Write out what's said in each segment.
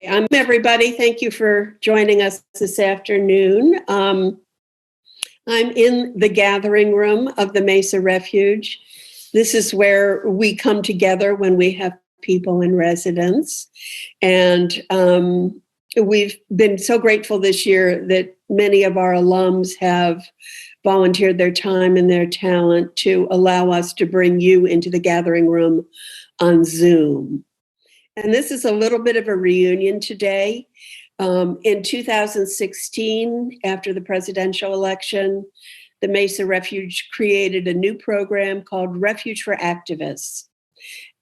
I'm everybody. Thank you for joining us this afternoon. I'm in the gathering room of the Mesa Refuge. This is where we come together when we have people in residence. And we've been so grateful this year that many of our alums have volunteered their time and their talent to allow us to bring you into the gathering room on Zoom. And this is a little bit of a reunion today. In 2016, after the presidential election, the Mesa Refuge created a new program called Refuge for Activists.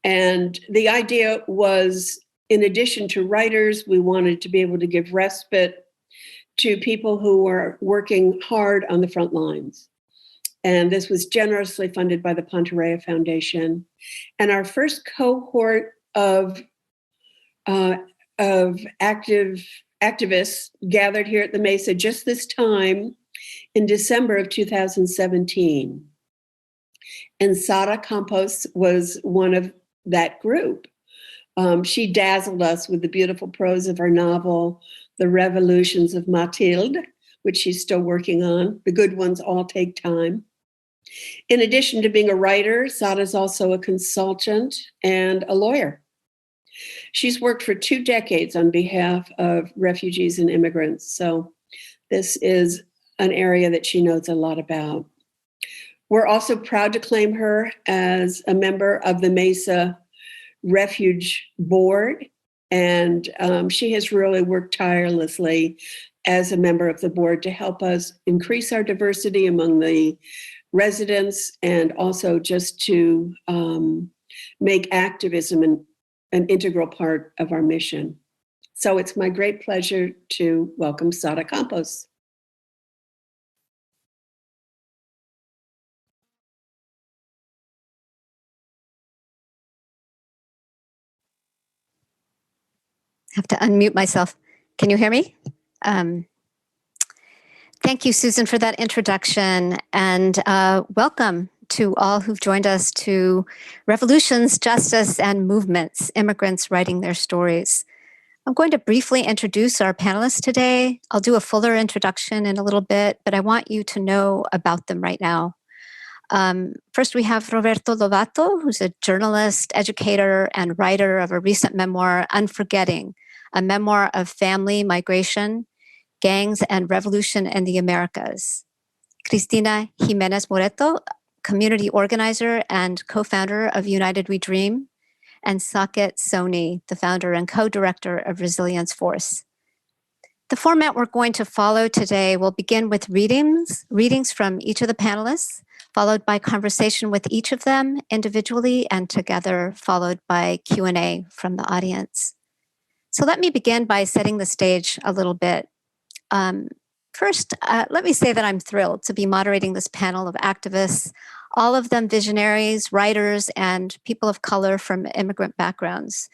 And the idea was, in addition to writers, we wanted to be able to give respite to people who were working hard on the front lines. And this was generously funded by the Ponterea Foundation. And our first cohort of activists gathered here at the Mesa just this time in December of 2017. And Sara Campos was one of that group. She dazzled us with the beautiful prose of her novel, The Revolutions of Mathilde, which she's still working on. The good ones all take time. In addition to being a writer, Sara is also a consultant and a lawyer. She's worked for 2 decades on behalf of refugees and immigrants. So this is an area that she knows a lot about. We're also proud to claim her as a member of the Mesa Refuge Board. And she has really worked tirelessly as a member of the board to help us increase our diversity among the residents and also just to make activism an integral part of our mission. So it's my great pleasure to welcome Sara Campos. I have to unmute myself. Can you hear me? Thank you, Susan, for that introduction, and welcome to all who've joined us to Revolutions, Justice, and Movements, Immigrants Writing Their Stories. I'm going to briefly introduce our panelists today. I'll do a fuller introduction in a little bit, but I want you to know about them right now. First, we have Roberto Lovato, who's a journalist, educator, and writer of a recent memoir, Unforgetting, a memoir of family, migration, gangs, and revolution in the Americas. Cristina Jiménez Moreta, community organizer and co-founder of United We Dream, and Saket Soni, the founder and co-director of Resilience Force. The format we're going to follow today will begin with readings from each of the panelists, followed by conversation with each of them individually and together, followed by Q&A from the audience. So let me begin by setting the stage a little bit. First, let me say that I'm thrilled to be moderating this panel of activists, all of them visionaries, writers, and people of color from immigrant backgrounds.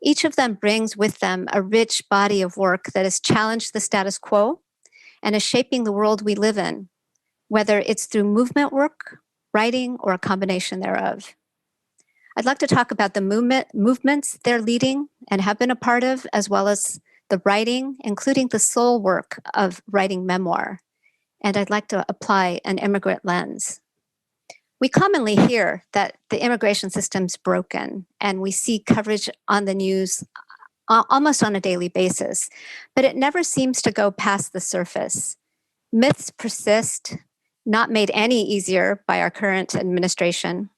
Each of them brings with them a rich body of work that has challenged the status quo and is shaping the world we live in, whether it's through movement work, writing, or a combination thereof. I'd like to talk about the movements they're leading and have been a part of, as well as the writing, including the soul work of writing memoir. And I'd like to apply an immigrant lens. We commonly hear that the immigration system's broken, and we see coverage on the news almost on a daily basis, but it never seems to go past the surface. Myths persist, not made any easier by our current administration,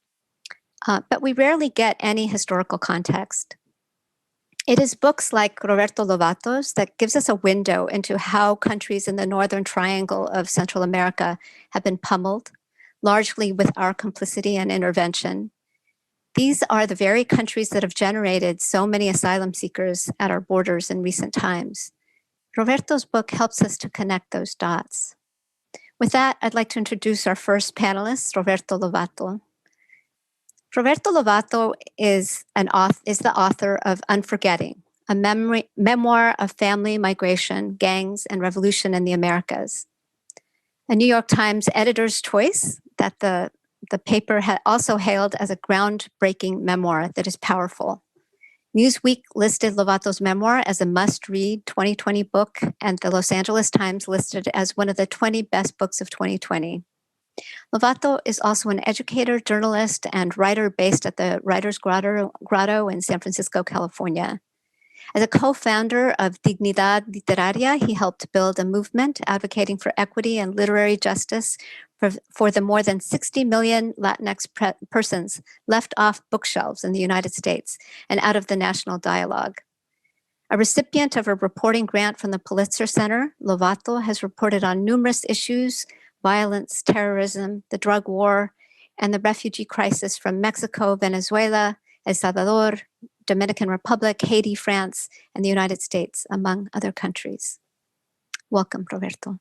but we rarely get any historical context. It is books like Roberto Lovato's that gives us a window into how countries in the Northern Triangle of Central America have been pummeled, largely with our complicity and intervention. These are the very countries that have generated so many asylum seekers at our borders in recent times. Roberto's book helps us to connect those dots. With that, I'd like to introduce our first panelist, Roberto Lovato. Roberto Lovato is the author of Unforgetting, a memoir of family, migration, gangs, and revolution in the Americas. A New York Times editor's choice that the paper had also hailed as a groundbreaking memoir that is powerful. Newsweek listed Lovato's memoir as a must-read 2020 book, and the Los Angeles Times listed it as one of the 20 best books of 2020. Lovato is also an educator, journalist, and writer based at the Writers' Grotto in San Francisco, California. As a co-founder of Dignidad Literaria, he helped build a movement advocating for equity and literary justice for the more than 60 million Latinx persons left off bookshelves in the United States and out of the national dialogue. A recipient of a reporting grant from the Pulitzer Center, Lovato has reported on numerous issues: violence, terrorism, the drug war, and the refugee crisis from Mexico, Venezuela, El Salvador, Dominican Republic, Haiti, France, and the United States, among other countries. Welcome, Roberto.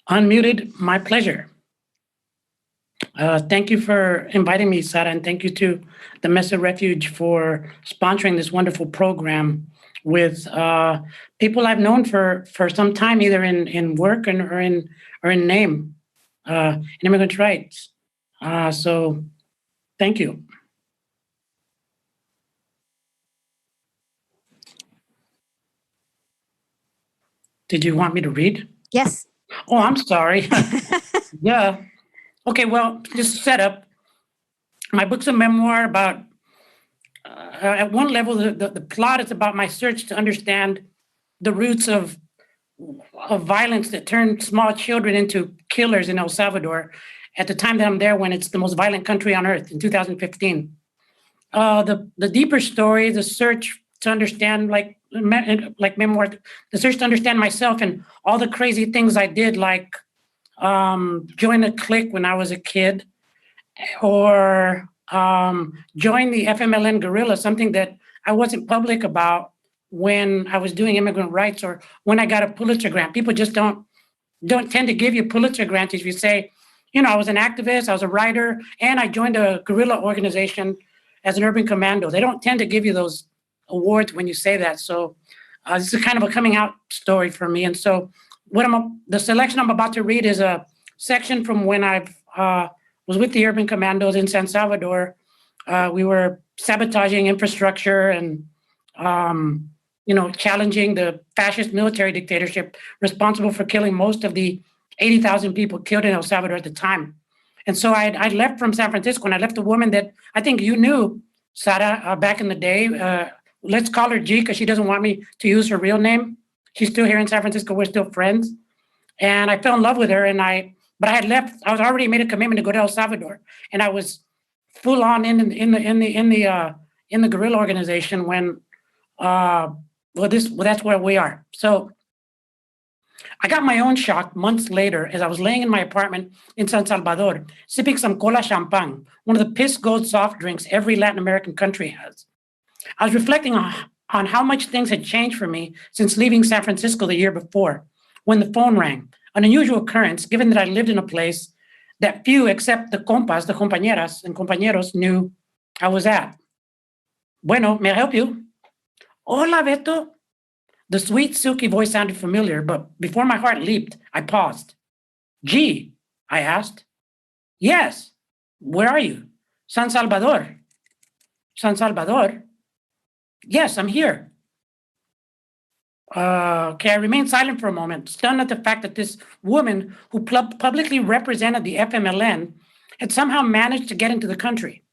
Unmuted, my pleasure. Thank you for inviting me, Sara, and thank you to the Mesa Refuge for sponsoring this wonderful program with people I've known for some time, either in work or in name, in immigrant rights. So thank you. Did you want me to read? Yes. Oh, I'm sorry. Yeah. Okay, well, just set up. My book's a memoir about, at one level, the plot is about my search to understand the roots of violence that turned small children into killers in El Salvador at the time that I'm there, when it's the most violent country on earth, in 2015. The deeper story, the search to understand, like memoir, the search to understand myself and all the crazy things I did, like join a clique when I was a kid, or join the FMLN guerrilla, something that I wasn't public about when I was doing immigrant rights, or when I got a Pulitzer grant. People just don't tend to give you Pulitzer grants if you say, I was an activist, I was a writer, and I joined a guerrilla organization as an urban commando. They don't tend to give you those awards when you say that. So this is kind of a coming out story for me. And so the selection I'm about to read is a section from when I was with the urban commandos in San Salvador. We were sabotaging infrastructure and challenging the fascist military dictatorship responsible for killing most of the 80,000 people killed in El Salvador at the time. And so I left from San Francisco, and I left a woman that I think you knew, Sara, back in the day. Let's call her G, because she doesn't want me to use her real name. She's still here in San Francisco. We're still friends. And I fell in love with her, but I had left. I was already made a commitment to go to El Salvador, and I was full on in the guerrilla organization when that's where we are. So I got my own shock months later as I was laying in my apartment in San Salvador, sipping some cola champagne, one of the piss gold soft drinks every Latin American country has. I was reflecting on how much things had changed for me since leaving San Francisco the year before, when the phone rang, an unusual occurrence, given that I lived in a place that few except the compas, the compañeras and compañeros, knew I was at. Bueno, may I help you? Hola, Beto. The sweet, silky voice sounded familiar, but before my heart leaped, I paused. Gee, I asked. Yes. Where are you? San Salvador. San Salvador? Yes, I'm here. Okay, I remained silent for a moment, stunned at the fact that this woman who publicly represented the FMLN had somehow managed to get into the country.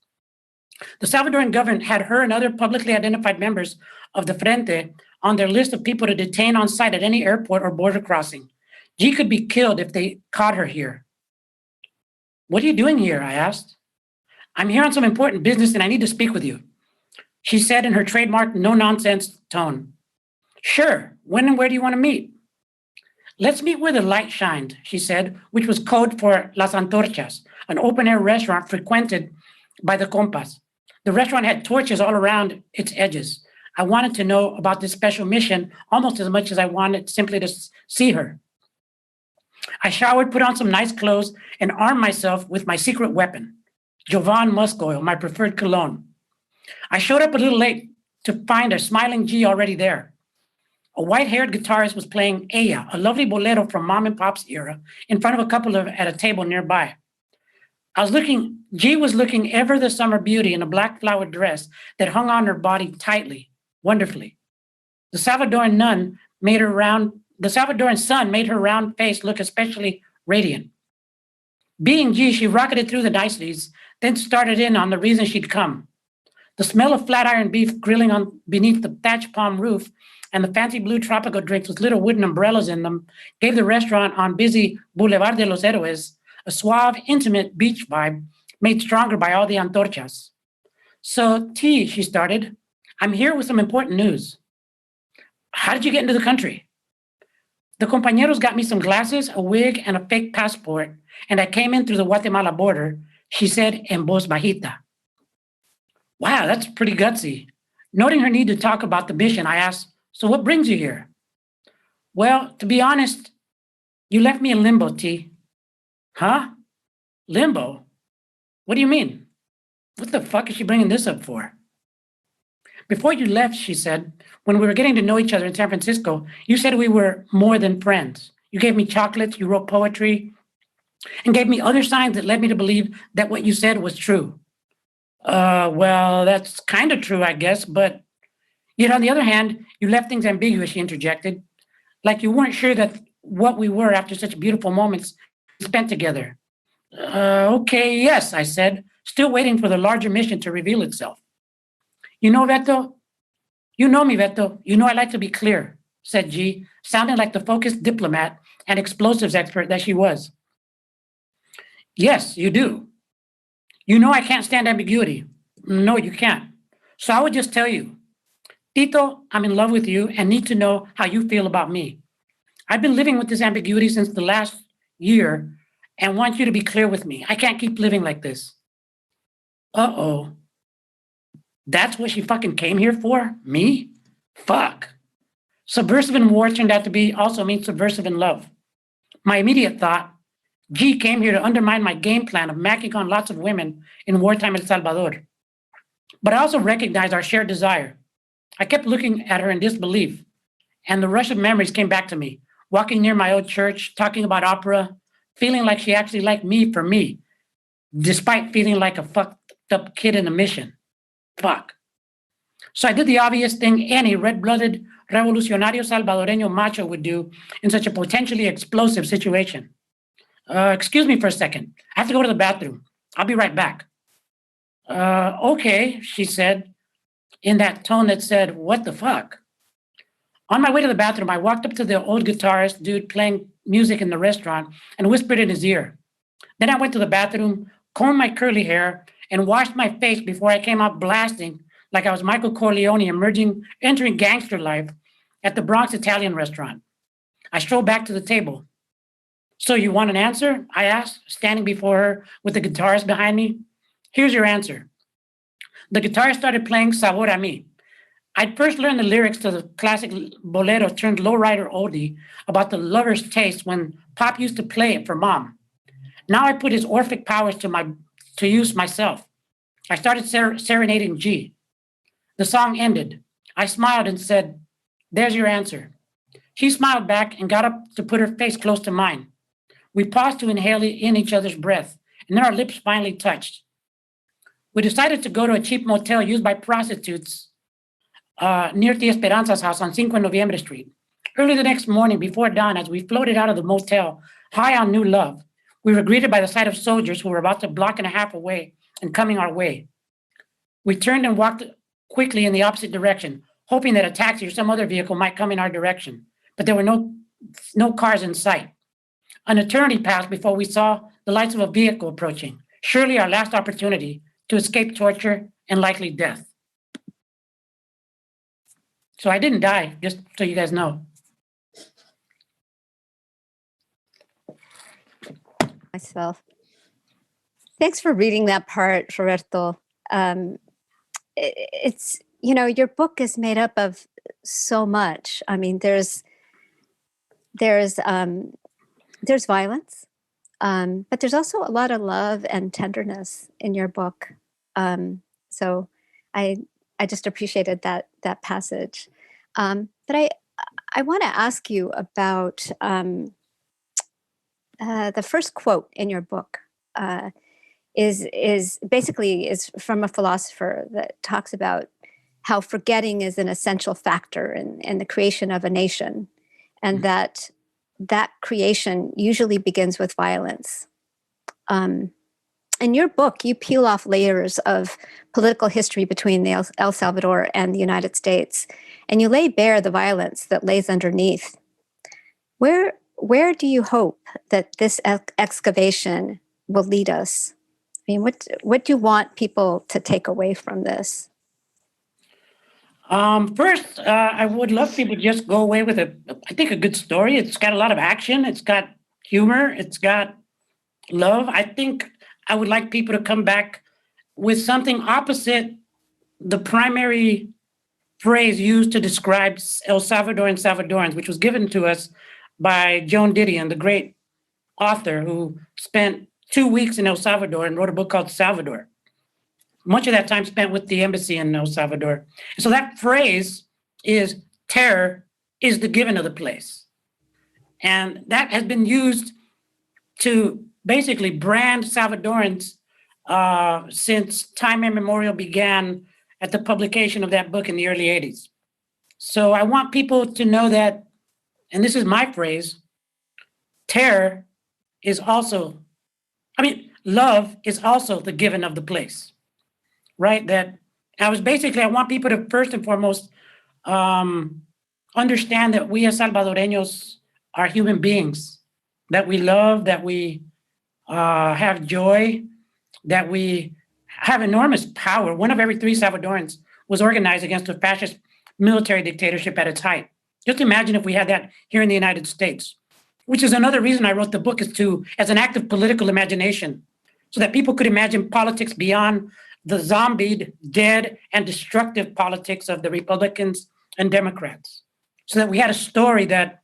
The Salvadoran government had her and other publicly identified members of the Frente on their list of people to detain on site at any airport or border crossing. G could be killed if they caught her here. What are you doing here? I asked. I'm here on some important business and I need to speak with you, she said in her trademark no-nonsense tone. Sure, when and where do you want to meet? Let's meet where the light shined, she said, which was code for Las Antorchas, an open-air restaurant frequented by the compas. The restaurant had torches all around its edges. I wanted to know about this special mission almost as much as I wanted simply to see her. I showered, put on some nice clothes, and armed myself with my secret weapon, Jovan Musk Oil, my preferred cologne. I showed up a little late to find a smiling G already there. A white-haired guitarist was playing Ella, a lovely bolero from Mom and Pop's era, in front of a couple at a table nearby. G was looking ever the summer beauty in a black flowered dress that hung on her body tightly, wonderfully. The Salvadoran sun made her round face look especially radiant. Being G, she rocketed through the niceties, then started in on the reason she'd come. The smell of flat iron beef grilling on beneath the thatched palm roof and the fancy blue tropical drinks with little wooden umbrellas in them gave the restaurant on busy Boulevard de los Héroes a suave, intimate beach vibe made stronger by all the antorchas. So, T, she started, I'm here with some important news. How did you get into the country? The compañeros got me some glasses, a wig, and a fake passport, and I came in through the Guatemala border, she said en voz bajita. Wow, that's pretty gutsy. Noting her need to talk about the mission, I asked, so what brings you here? Well, to be honest, you left me in limbo, T. Huh? Limbo? What do you mean? What the fuck is she bringing this up for? Before you left, she said, when we were getting to know each other in San Francisco, you said we were more than friends. You gave me chocolates, you wrote poetry, and gave me other signs that led me to believe that what you said was true. Well, that's kind of true, I guess, but yet on the other hand, you left things ambiguous, she interjected, like you weren't sure that what we were after such beautiful moments spent together. Okay, yes, I said, still waiting for the larger mission to reveal itself. You know, Veto, you know me, Veto, you know I like to be clear, said G, sounding like the focused diplomat and explosives expert that she was. Yes, you do. You know I can't stand ambiguity. No, you can't. So I would just tell you, Tito, I'm in love with you and need to know how you feel about me. I've been living with this ambiguity since the last year and want you to be clear with me. I can't keep living like this. Uh-oh. That's what she fucking came here for? Me? Fuck. Subversive in war turned out to be also mean subversive in love. My immediate thought, G came here to undermine my game plan of macking on lots of women in wartime El Salvador. But I also recognized our shared desire. I kept looking at her in disbelief, and the rush of memories came back to me, walking near my old church, talking about opera, feeling like she actually liked me for me, despite feeling like a fucked up kid in a mission. Fuck. So I did the obvious thing any red-blooded revolucionario salvadoreño macho would do in such a potentially explosive situation. Excuse me for a second. I have to go to the bathroom. I'll be right back. Okay, she said, in that tone that said, what the fuck? On my way to the bathroom, I walked up to the old guitarist dude playing music in the restaurant and whispered in his ear. Then I went to the bathroom, combed my curly hair, and washed my face before I came out blasting like I was Michael Corleone entering gangster life at the Bronx Italian restaurant. I strolled back to the table. So you want an answer? I asked, standing before her with the guitarist behind me. Here's your answer. The guitarist started playing Sabor a Mi. I'd first learned the lyrics to the classic bolero turned lowrider oldie about the lover's taste when Pop used to play it for Mom. Now I put his Orphic powers to use myself. I started serenading G. The song ended. I smiled and said, there's your answer. She smiled back and got up to put her face close to mine. We paused to inhale in each other's breath, and then our lips finally touched. We decided to go to a cheap motel used by prostitutes near Tia Esperanza's house on 5 Noviembre Street. Early the next morning, before dawn, as we floated out of the motel, high on new love, we were greeted by the sight of soldiers who were about a block and a half away and coming our way. We turned and walked quickly in the opposite direction, hoping that a taxi or some other vehicle might come in our direction, but there were no cars in sight. An eternity passed before we saw the lights of a vehicle approaching, surely our last opportunity to escape torture and likely death. So I didn't die, just so you guys know. Myself. Thanks for reading that part, Roberto. It's, you know, your book is made up of so much. I mean, there's violence, but there's also a lot of love and tenderness in your book. So I just appreciated that passage. But I want to ask you about the first quote in your book. is basically is from a philosopher that talks about how forgetting is an essential factor in the creation of a nation, and that creation usually begins with violence. In your book, you peel off layers of political history between El Salvador and the United States, and you lay bare the violence that lays underneath. Where do you hope that this excavation will lead us? I mean, what do you want people to take away from this? First, I would love people to just go away with I think, a good story. It's got a lot of action. It's got humor. It's got love. I think I would like people to come back with something opposite the primary phrase used to describe El Salvador and Salvadorans, which was given to us by Joan Didion, the great author who spent 2 weeks in El Salvador and wrote a book called Salvador. Much of that time spent with the embassy in El Salvador. And so that phrase is terror is the given of the place. And that has been used to basically brand Salvadorans since time immemorial began at the publication of that book in the early 80s. So I want people to know that, and this is my phrase, terror is also, love is also the given of the place, right? That I want people to first and foremost understand that we as Salvadoreños are human beings, that we love, that we have joy, that we have enormous power. One of every 3 Salvadorans was organized against a fascist military dictatorship at its height. Just imagine if we had that here in the United States, which is another reason I wrote the book, as an act of political imagination, so that people could imagine politics beyond the zombied, dead, and destructive politics of the Republicans and Democrats. So that we had a story that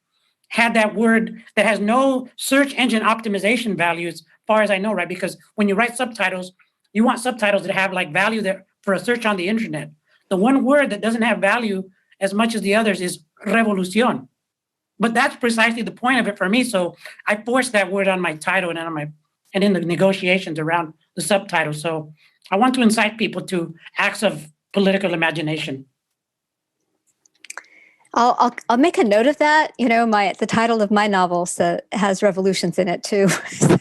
had that word that has no search engine optimization values, as far as I know, right? Because when you write subtitles, you want subtitles that have like value there for a search on the internet. The one word that doesn't have value as much as the others is revolución. But that's precisely the point of it for me. So I forced that word on my title and in the negotiations around the subtitle. So I want to incite people to acts of political imagination. I'll make a note of that. You know, the title of my novel has revolutions in it too. So,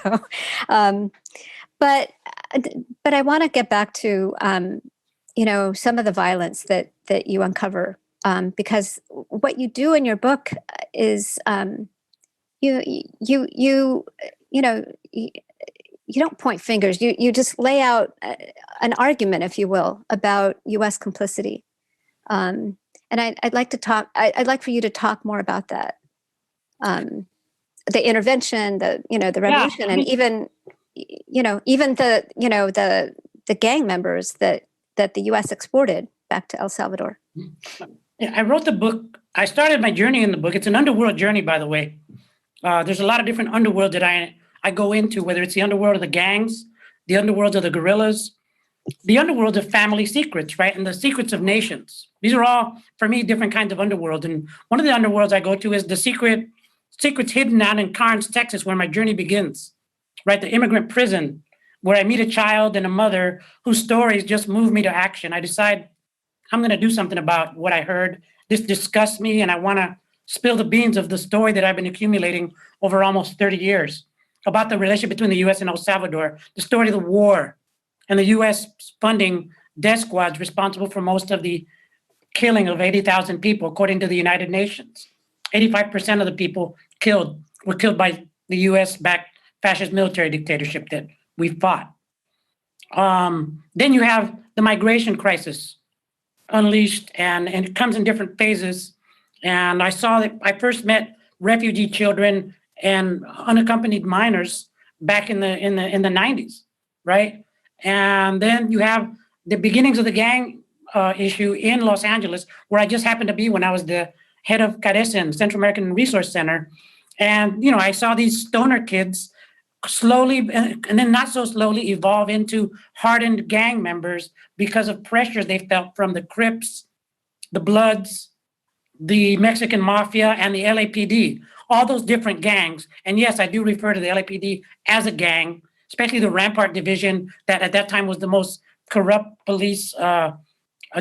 but I want to get back to some of the violence that you uncover, because what you do in your book is you don't point fingers. You just lay out an argument, if you will, about U.S. complicity. And I'd like for you to talk more about that, the intervention, the revolution, and even the gang members that the U.S. exported back to El Salvador. I wrote the book. I started my journey in the book. It's an underworld journey, by the way. There's a lot of different underworld that I go into, whether it's the underworld of the gangs, the underworld of the guerrillas, the underworld of family secrets, right? And the secrets of nations. These are all, for me, different kinds of underworld. And one of the underworlds I go to is the secrets hidden out in Karnes, Texas, where my journey begins, right? The immigrant prison, where I meet a child and a mother whose stories just move me to action. I decide I'm going to do something about what I heard. This disgusts me, and I want to spill the beans of the story that I've been accumulating over almost 30 years about the relationship between the U.S. and El Salvador, the story of the war, and the U.S. funding death squads responsible for most of the killing of 80,000 people, according to the United Nations. 85% of the people were killed by the U.S.-backed fascist military dictatorship that we fought. Then you have the migration crisis unleashed, and it comes in different phases. And I saw that I first met refugee children and unaccompanied minors back in the 90s, right? And then you have the beginnings of the gang issue in Los Angeles, where I just happened to be when I was the head of CARECEN, Central American Resource Center. And, I saw these stoner kids slowly, and then not so slowly, evolve into hardened gang members because of pressure they felt from the Crips, the Bloods, the Mexican Mafia, and the LAPD, all those different gangs. And yes, I do refer to the LAPD as a gang, especially the Rampart Division, that at that time was the most corrupt police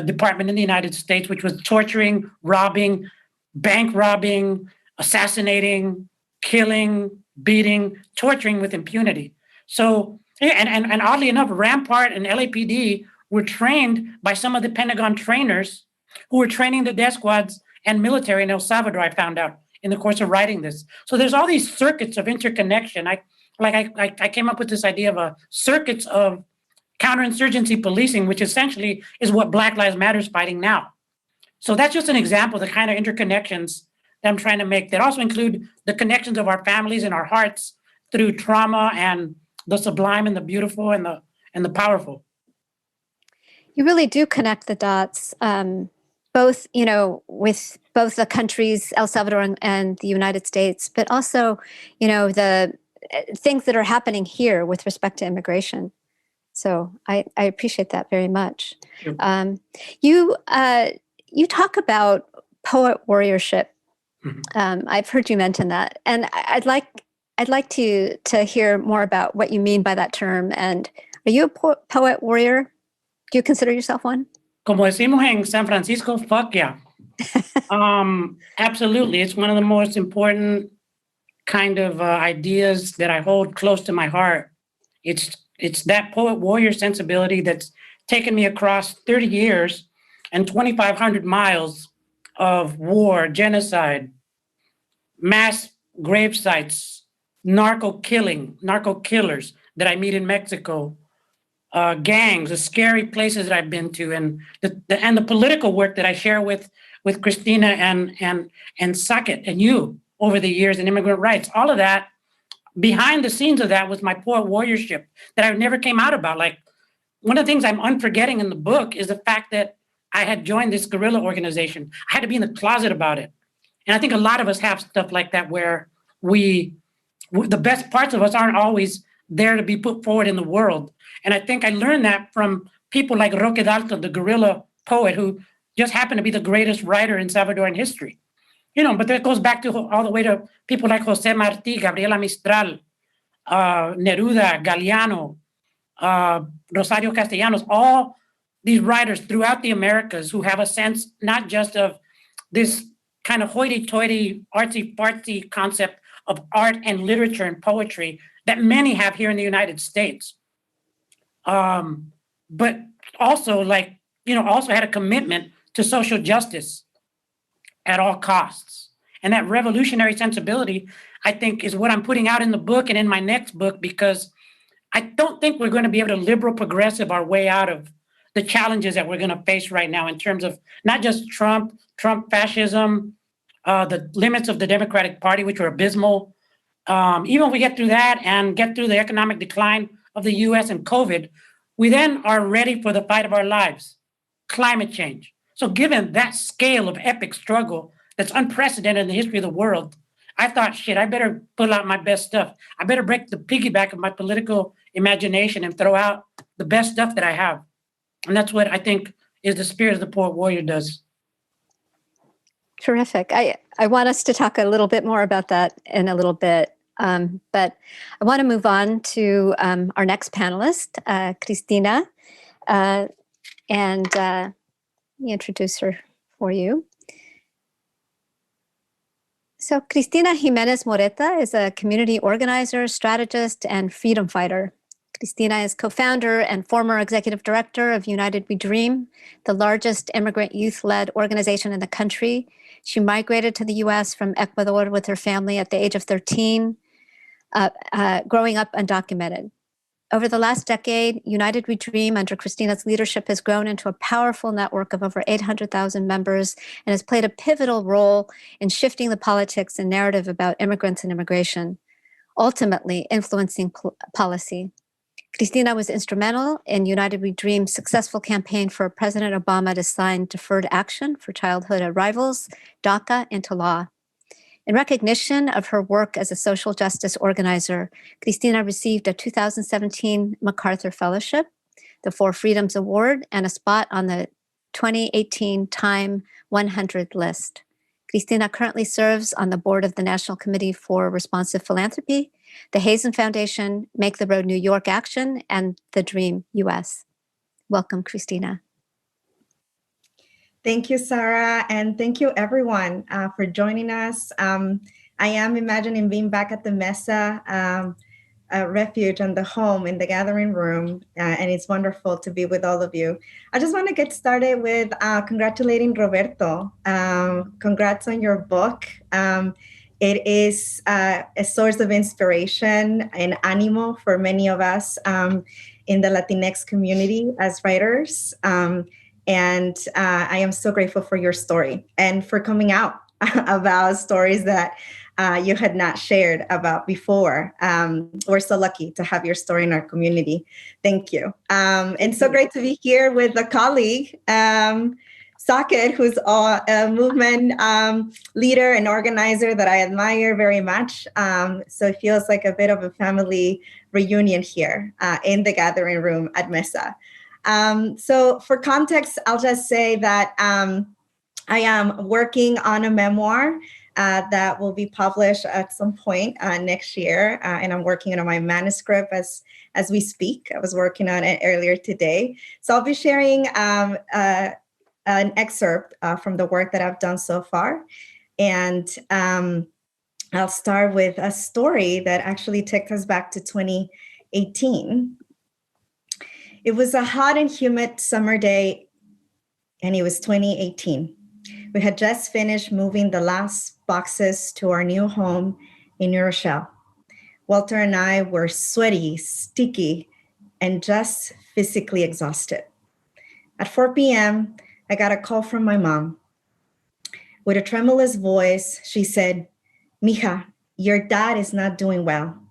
department in the United States, which was torturing, robbing, bank robbing, assassinating, killing, beating, torturing with impunity. So, and oddly enough, Rampart and LAPD were trained by some of the Pentagon trainers who were training the death squads and military in El Salvador, I found out in the course of writing this. So there's all these circuits of interconnection. I came up with this idea of a circuits of counterinsurgency policing, which essentially is what Black Lives Matter is fighting now. So that's just an example of the kind of interconnections that I'm trying to make that also include the connections of our families and our hearts through trauma and the sublime and the beautiful and the powerful. You really do connect the dots, both, with both the countries, El Salvador and the United States, but also, the things that are happening here with respect to immigration. So I appreciate that very much. Sure. You talk about poet warriorship. Mm-hmm. I've heard you mention that, and I'd like to hear more about what you mean by that term. And are you a poet warrior? Do you consider yourself one? Como decimos en San Francisco, fuck yeah. Absolutely. It's one of the most important kind of ideas that I hold close to my heart. It's that poet warrior sensibility that's taken me across 30 years and 2,500 miles of war, genocide, mass grave sites, narco killers that I meet in Mexico, gangs, the scary places that I've been to, and the political work that I share with Cristina and Saket and you over the years in immigrant rights. All of that, behind the scenes of that was my poet warriorship that I never came out about. Like, one of the things I'm unforgetting in the book is the fact that I had joined this guerrilla organization. I had to be in the closet about it. And I think a lot of us have stuff like that where the best parts of us aren't always there to be put forward in the world. And I think I learned that from people like Roque Dalton, the guerrilla poet, who just happened to be the greatest writer in Salvadoran history. But that goes back to all the way to people like Jose Martí, Gabriela Mistral, Neruda, Galeano, Rosario Castellanos, all these writers throughout the Americas who have a sense not just of this kind of hoity-toity, artsy-fartsy concept of art and literature and poetry that many have here in the United States. But also also had a commitment to social justice at all costs. And that revolutionary sensibility, I think, is what I'm putting out in the book and in my next book, because I don't think we're going to be able to liberal progressive our way out of the challenges that we're going to face right now in terms of not just Trump fascism, the limits of the Democratic Party, which are abysmal. Even if we get through that and get through the economic decline of the US and COVID, we then are ready for the fight of our lives, climate change. So given that scale of epic struggle that's unprecedented in the history of the world, I thought, shit, I better pull out my best stuff. I better break the piggyback of my political imagination and throw out the best stuff that I have. And that's what I think is the spirit of the poet warrior does. Terrific. I want us to talk a little bit more about that in a little bit. But I want to move on to our next panelist, Cristina. And let me introduce her for you. So Cristina Jiménez Moreta is a community organizer, strategist, and freedom fighter. Cristina is co-founder and former executive director of United We Dream, the largest immigrant youth-led organization in the country. She migrated to the U.S. from Ecuador with her family at the age of 13, growing up undocumented. Over the last decade, United We Dream, under Cristina's leadership, has grown into a powerful network of over 800,000 members and has played a pivotal role in shifting the politics and narrative about immigrants and immigration, ultimately influencing policy. Cristina was instrumental in United We Dream's successful campaign for President Obama to sign Deferred Action for Childhood Arrivals, DACA, into law. In recognition of her work as a social justice organizer, Cristina received a 2017 MacArthur Fellowship, the Four Freedoms Award, and a spot on the 2018 Time 100 list. Cristina currently serves on the board of the National Committee for Responsive Philanthropy, the Hazen Foundation, Make the Road New York Action, and the Dream US. Welcome, Cristina. Thank you, Sarah, and thank you, everyone, for joining us. I am imagining being back at the Mesa Refuge and the home in the gathering room, and it's wonderful to be with all of you. I just want to get started with congratulating Roberto. Congrats on your book. It is a source of inspiration and ánimo for many of us in the Latinx community as writers. And I am so grateful for your story and for coming out about stories that you had not shared about before. We're so lucky to have your story in our community. Thank you. And so great to be here with a colleague, Saket, who's a movement leader and organizer that I admire very much. So it feels like a bit of a family reunion here in the gathering room at Mesa. So for context, I'll just say that I am working on a memoir that will be published at some point next year. And I'm working on my manuscript as we speak. I was working on it earlier today. So I'll be sharing an excerpt from the work that I've done so far. And I'll start with a story that actually takes us back to 2018. It was a hot and humid summer day, and it was 2018. We had just finished moving the last boxes to our new home in New Rochelle. Walter and I were sweaty, sticky, and just physically exhausted. At 4 p.m., I got a call from my mom. With a tremulous voice, she said, "Mija, your dad is not doing well.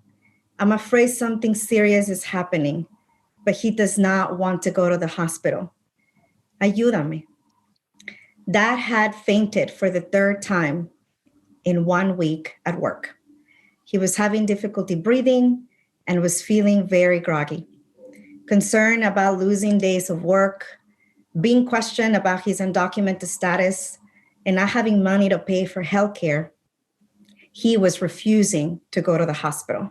I'm afraid something serious is happening, but he does not want to go to the hospital. Ayúdame." Dad had fainted for the third time in 1 week at work. He was having difficulty breathing and was feeling very groggy. Concerned about losing days of work, being questioned about his undocumented status, and not having money to pay for healthcare, he was refusing to go to the hospital.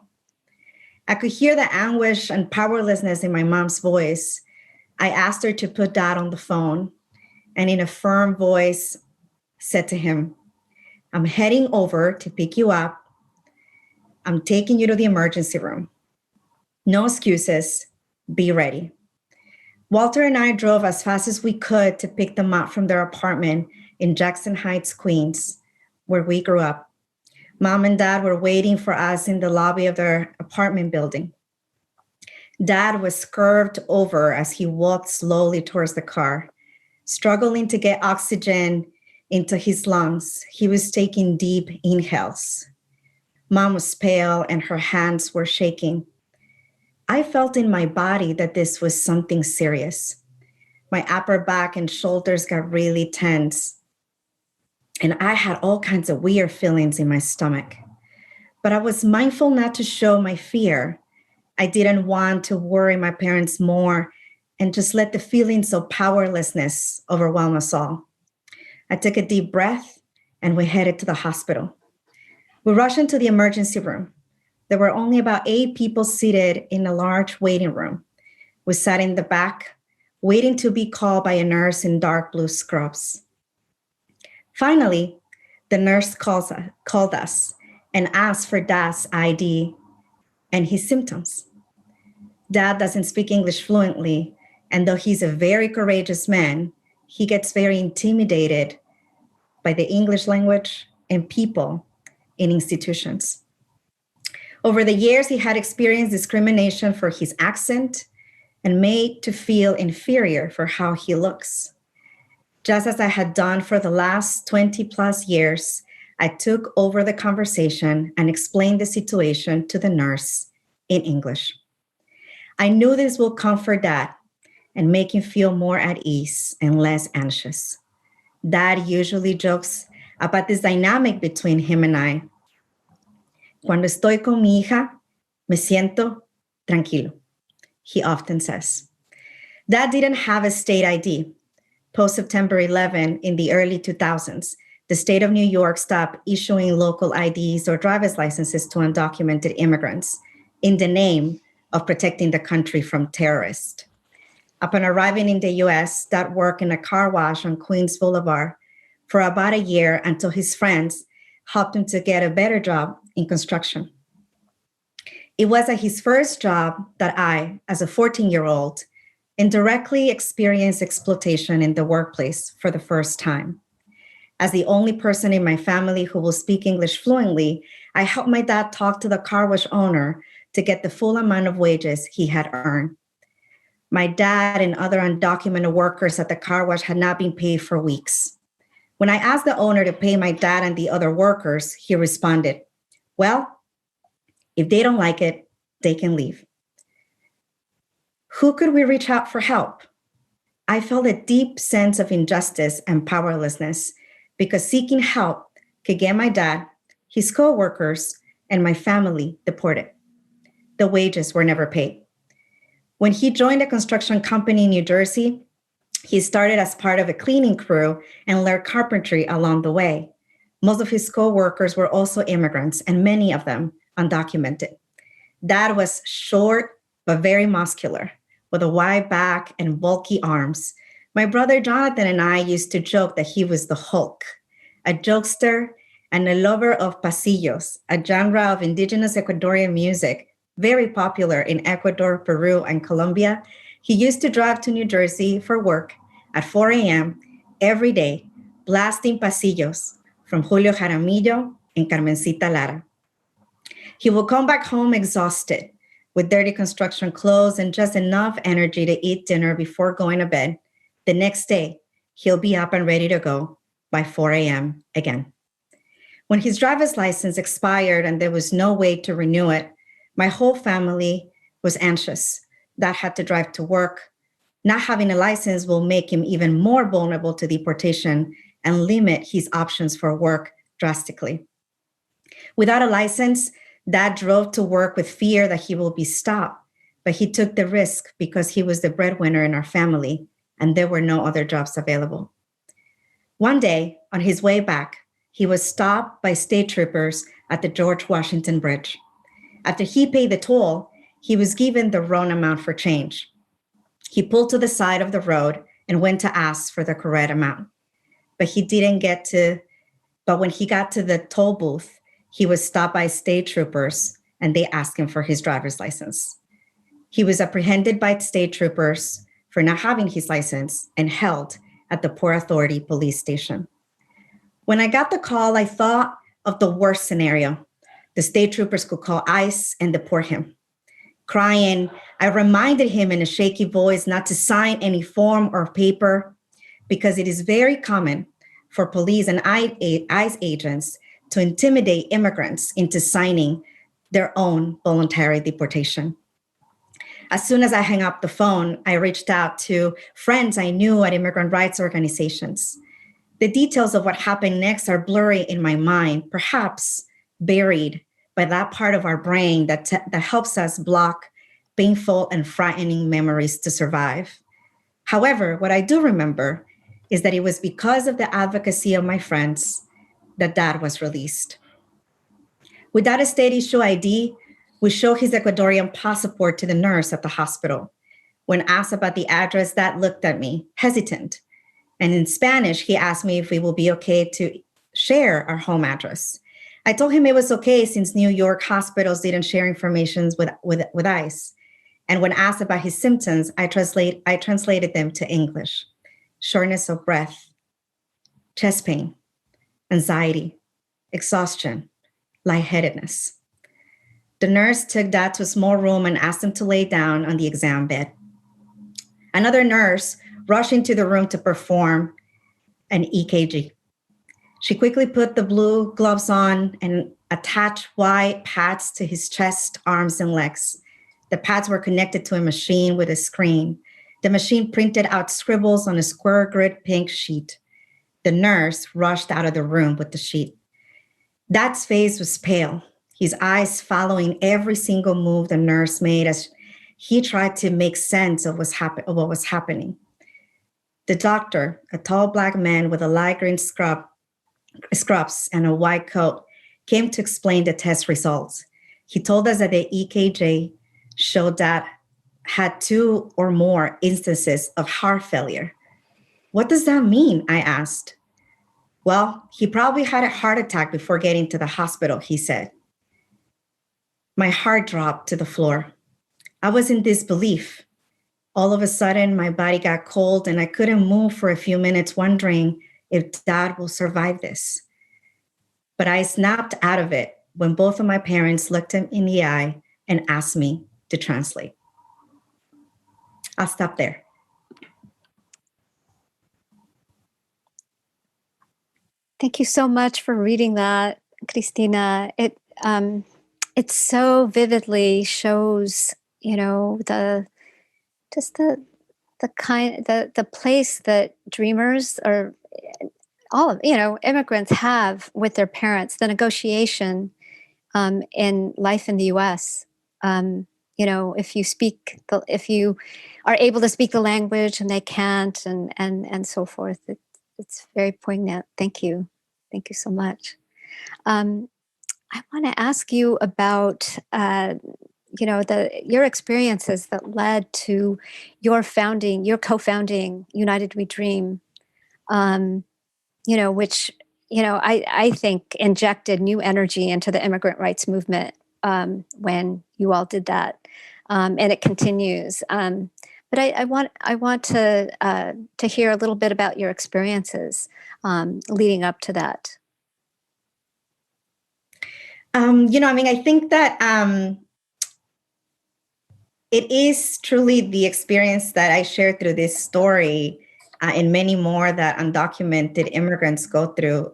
I could hear the anguish and powerlessness in my mom's voice. I asked her to put Dad on the phone, and in a firm voice said to him, "I'm heading over to pick you up. I'm taking you to the emergency room. No excuses. Be ready." Walter and I drove as fast as we could to pick them up from their apartment in Jackson Heights, Queens, where we grew up. Mom and Dad were waiting for us in the lobby of their apartment building. Dad was curved over as he walked slowly towards the car, struggling to get oxygen into his lungs. He was taking deep inhales. Mom was pale and her hands were shaking. I felt in my body that this was something serious. My upper back and shoulders got really tense, and I had all kinds of weird feelings in my stomach. But I was mindful not to show my fear. I didn't want to worry my parents more and just let the feelings of powerlessness overwhelm us all. I took a deep breath and we headed to the hospital. We rushed into the emergency room. There were only about 8 people seated in a large waiting room. We sat in the back, waiting to be called by a nurse in dark blue scrubs. Finally, the nurse called us and asked for Dad's ID and his symptoms. Dad doesn't speak English fluently, and though he's a very courageous man, he gets very intimidated by the English language and people in institutions. Over the years, he had experienced discrimination for his accent and made to feel inferior for how he looks. Just as I had done for the last 20 plus years, I took over the conversation and explained the situation to the nurse in English. I knew this will comfort Dad and make him feel more at ease and less anxious. Dad usually jokes about this dynamic between him and I. Cuando estoy con mi hija, me siento tranquilo, he often says. Dad didn't have a state ID. Post-September 11 in the early 2000s, the state of New York stopped issuing local IDs or driver's licenses to undocumented immigrants in the name of protecting the country from terrorists. Upon arriving in the US, Dad worked in a car wash on Queens Boulevard for about a year until his friends helped him to get a better job in construction. It was at his first job that I, as a 14-year-old, indirectly experienced exploitation in the workplace for the first time. As the only person in my family who will speak English fluently, I helped my dad talk to the car wash owner to get the full amount of wages he had earned. My dad and other undocumented workers at the car wash had not been paid for weeks. When I asked the owner to pay my dad and the other workers, he responded, "Well, if they don't like it, they can leave." Who could we reach out for help? I felt a deep sense of injustice and powerlessness because seeking help could get my dad, his coworkers, and my family deported. The wages were never paid. When he joined a construction company in New Jersey, he started as part of a cleaning crew and learned carpentry along the way. Most of his coworkers were also immigrants, and many of them undocumented. Dad was short, but very muscular, with a wide back and bulky arms. My brother Jonathan and I used to joke that he was the Hulk, a jokester and a lover of pasillos, a genre of indigenous Ecuadorian music, very popular in Ecuador, Peru, and Colombia. He used to drive to New Jersey for work at 4 a.m. every day, blasting pasillos from Julio Jaramillo and Carmencita Lara. He will come back home exhausted, with dirty construction clothes and just enough energy to eat dinner before going to bed. The next day, he'll be up and ready to go by 4 a.m. again. When his driver's license expired and there was no way to renew it, my whole family was anxious. Dad had to drive to work. Not having a license will make him even more vulnerable to deportation and limit his options for work drastically. Without a license, Dad drove to work with fear that he will be stopped, but he took the risk because he was the breadwinner in our family and there were no other jobs available. One day, on his way back, he was stopped by state troopers at the George Washington Bridge. After he paid the toll, he was given the wrong amount for change. He pulled to the side of the road and went to ask for the correct amount. But when he got to the toll booth, he was stopped by state troopers and they asked him for his driver's license. He was apprehended by state troopers for not having his license and held at the Port Authority police station. When I got the call, I thought of the worst scenario. The state troopers could call ICE and deport him. Crying, I reminded him in a shaky voice not to sign any form or paper because it is very common for police and ICE agents to intimidate immigrants into signing their own voluntary deportation. As soon as I hung up the phone, I reached out to friends I knew at immigrant rights organizations. The details of what happened next are blurry in my mind, perhaps buried by that part of our brain that helps us block painful and frightening memories to survive. However, what I do remember is that it was because of the advocacy of my friends that Dad was released. Without a state issue ID, we show his Ecuadorian passport to the nurse at the hospital. When asked about the address, Dad looked at me, hesitant. And in Spanish, he asked me if it would be okay to share our home address. I told him it was okay since New York hospitals didn't share information with ICE. And when asked about his symptoms, I translated them to English. Shortness of breath, chest pain, anxiety, exhaustion, lightheadedness. The nurse took Dad to a small room and asked him to lay down on the exam bed. Another nurse rushed into the room to perform an EKG. She quickly put the blue gloves on and attached white pads to his chest, arms, and legs. The pads were connected to a machine with a screen. The machine printed out scribbles on a square grid pink sheet. The nurse rushed out of the room with the sheet. Dad's face was pale, his eyes following every single move the nurse made as he tried to make sense of what was happening. The doctor, a tall Black man with a light green scrub scrubs and a white coat, came to explain the test results. He told us that the EKG showed that had 2 or more instances of heart failure. What does that mean? I asked. Well, he probably had a heart attack before getting to the hospital, he said. My heart dropped to the floor. I was in disbelief. All of a sudden, my body got cold and I couldn't move for a few minutes, wondering if Dad will survive this. But I snapped out of it when both of my parents looked him in the eye and asked me to translate. I'll stop there. Thank you so much for reading that, Cristina. It so vividly shows, the place that dreamers or all of immigrants have with their parents, the negotiation in life in the U.S. If you are able to speak the language and they can't, and so forth, it's very poignant. Thank you so much. I want to ask you about your experiences that led to your co-founding United We Dream, which I think injected new energy into the immigrant rights movement when you all did that, and it continues. But I want to hear a little bit about your experiences leading up to that. I think that it is truly the experience that I shared through this story and many more that undocumented immigrants go through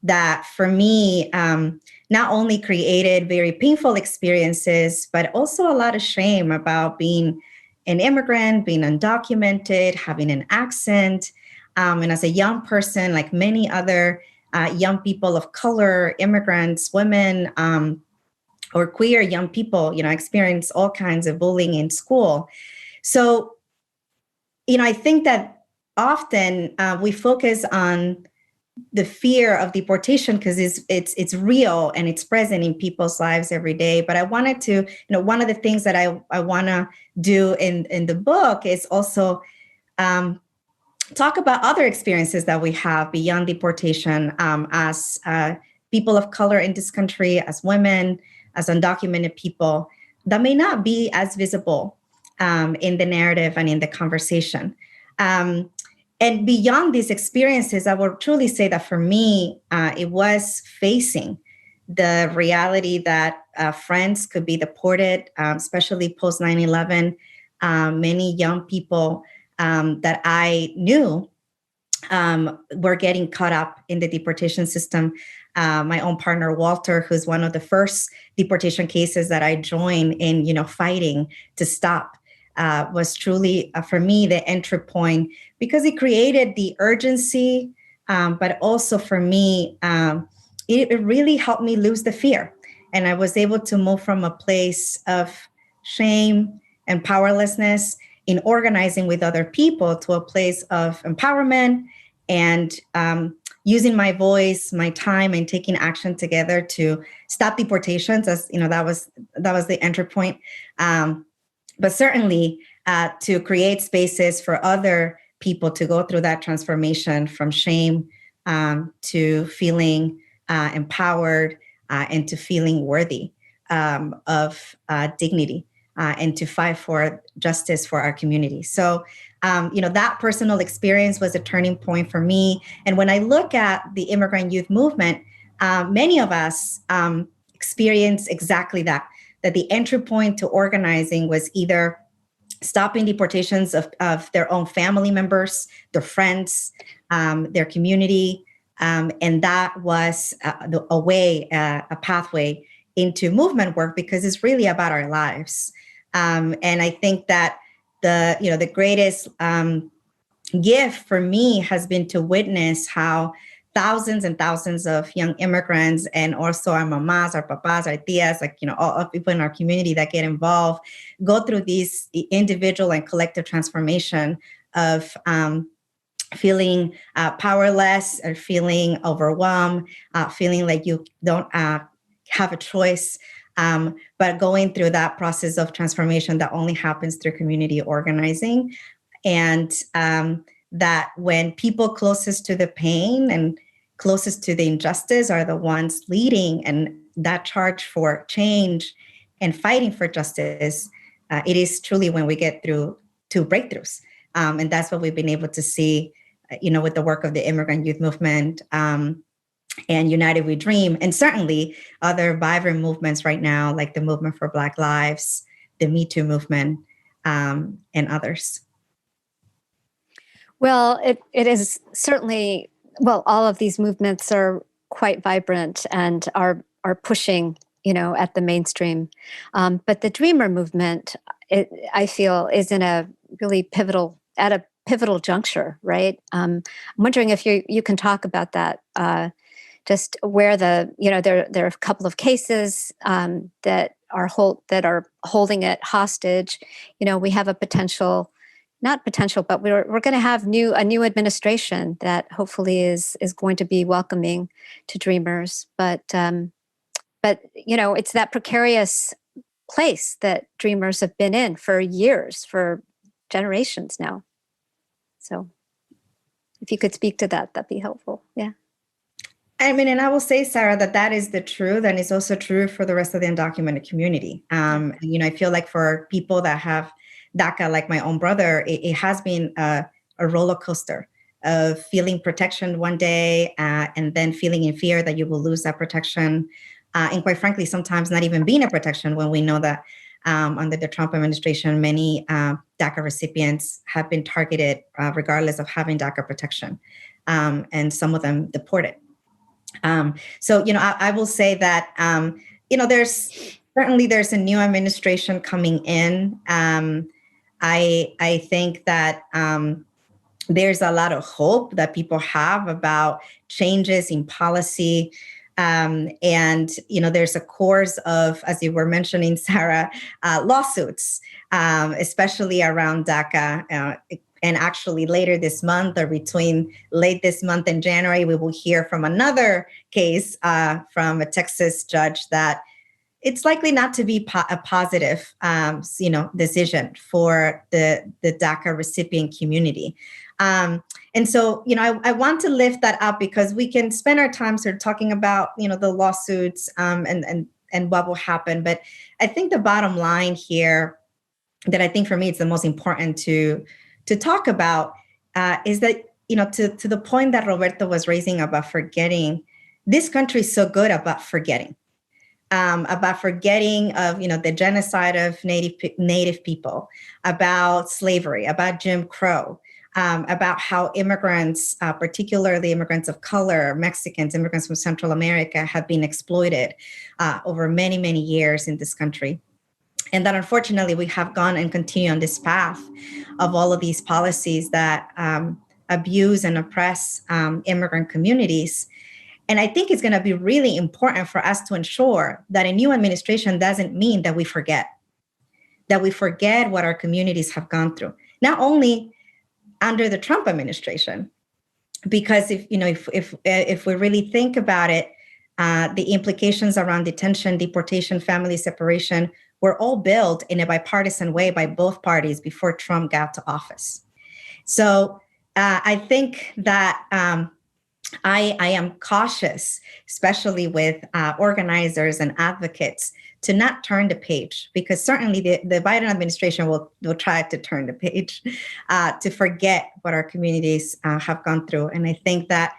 that for me not only created very painful experiences, but also a lot of shame about being an immigrant, being undocumented, having an accent. And as a young person, like many other young people of color, immigrants, women, or queer young people, experience all kinds of bullying in school. So, I think that often we focus on the fear of deportation because it's real and it's present in people's lives every day. But I wanted to, one of the things that I want to do in the book is also talk about other experiences that we have beyond deportation as people of color in this country, as women, as undocumented people that may not be as visible in the narrative and in the conversation. And beyond these experiences, I will truly say that for me, it was facing the reality that friends could be deported, especially post 9/11. Many young people that I knew were getting caught up in the deportation system. My own partner, Walter, who's one of the first deportation cases that I joined in, fighting to stop, was truly, for me, the entry point because it created the urgency, but also for me, it really helped me lose the fear. And I was able to move from a place of shame and powerlessness in organizing with other people to a place of empowerment and using my voice, my time, and taking action together to stop deportations. As that was the entry point. But certainly to create spaces for other people to go through that transformation from shame to feeling empowered and to feeling worthy of dignity. And to fight for justice for our community. So, that personal experience was a turning point for me. And when I look at the immigrant youth movement, many of us experience exactly that the entry point to organizing was either stopping deportations of their own family members, their friends, their community. And that was a pathway into movement work because it's really about our lives. And I think that the greatest gift for me has been to witness how thousands and thousands of young immigrants and also our mamas, our papas, our tias, all people in our community that get involved, go through these individual and collective transformation of feeling powerless or feeling overwhelmed, feeling like you don't have a choice, but going through that process of transformation that only happens through community organizing. And that when people closest to the pain and closest to the injustice are the ones leading and that charge for change and fighting for justice, it is truly when we get through to breakthroughs. And that's what we've been able to see, with the work of the immigrant youth movement and United We Dream, and certainly other vibrant movements right now, like the movement for Black Lives, the Me Too movement, and others. Well, it is certainly, well, all of these movements are quite vibrant and are pushing, at the mainstream. But the Dreamer movement, I feel, is in a really pivotal juncture, right? I'm wondering if you can talk about that, just where there are a couple of cases that are holding it hostage. We have but we're going to have a new administration that hopefully is going to be welcoming to Dreamers. But it's that precarious place that Dreamers have been in for years, for generations now. So if you could speak to that, that'd be helpful. Yeah. I mean, and I will say, Sarah, that is the truth, and it's also true for the rest of the undocumented community. I feel like for people that have DACA, like my own brother, it has been a roller coaster of feeling protection one day and then feeling in fear that you will lose that protection. And quite frankly, sometimes not even being a protection, when we know that under the Trump administration, many DACA recipients have been targeted regardless of having DACA protection, and some of them deported. So, I will say that, there's a new administration coming in. I think that there's a lot of hope that people have about changes in policy. And, there's a course of, as you were mentioning, Sarah, lawsuits, especially around DACA. And actually later this month, or between late this month and January, we will hear from another case from a Texas judge that it's likely not to be a positive, decision for the DACA recipient community. And so, I want to lift that up because we can spend our time sort of talking about, the lawsuits and what will happen. But I think the bottom line here, that I think for me it's the most important to talk about, is that, to the point that Roberto was raising about forgetting, this country is so good about forgetting of, the genocide of Native people, about slavery, about Jim Crow, about how immigrants, particularly immigrants of color, Mexicans, immigrants from Central America, have been exploited over many, many years in this country. And that unfortunately we have gone and continue on this path of all of these policies that abuse and oppress immigrant communities. And I think it's going to be really important for us to ensure that a new administration doesn't mean that we forget what our communities have gone through, not only under the Trump administration, because if we really think about it, the implications around detention, deportation, family separation were all built in a bipartisan way by both parties before Trump got to office. So I think that I am cautious, especially with organizers and advocates, to not turn the page, because certainly the Biden administration will try to turn the page, to forget what our communities have gone through. And I think that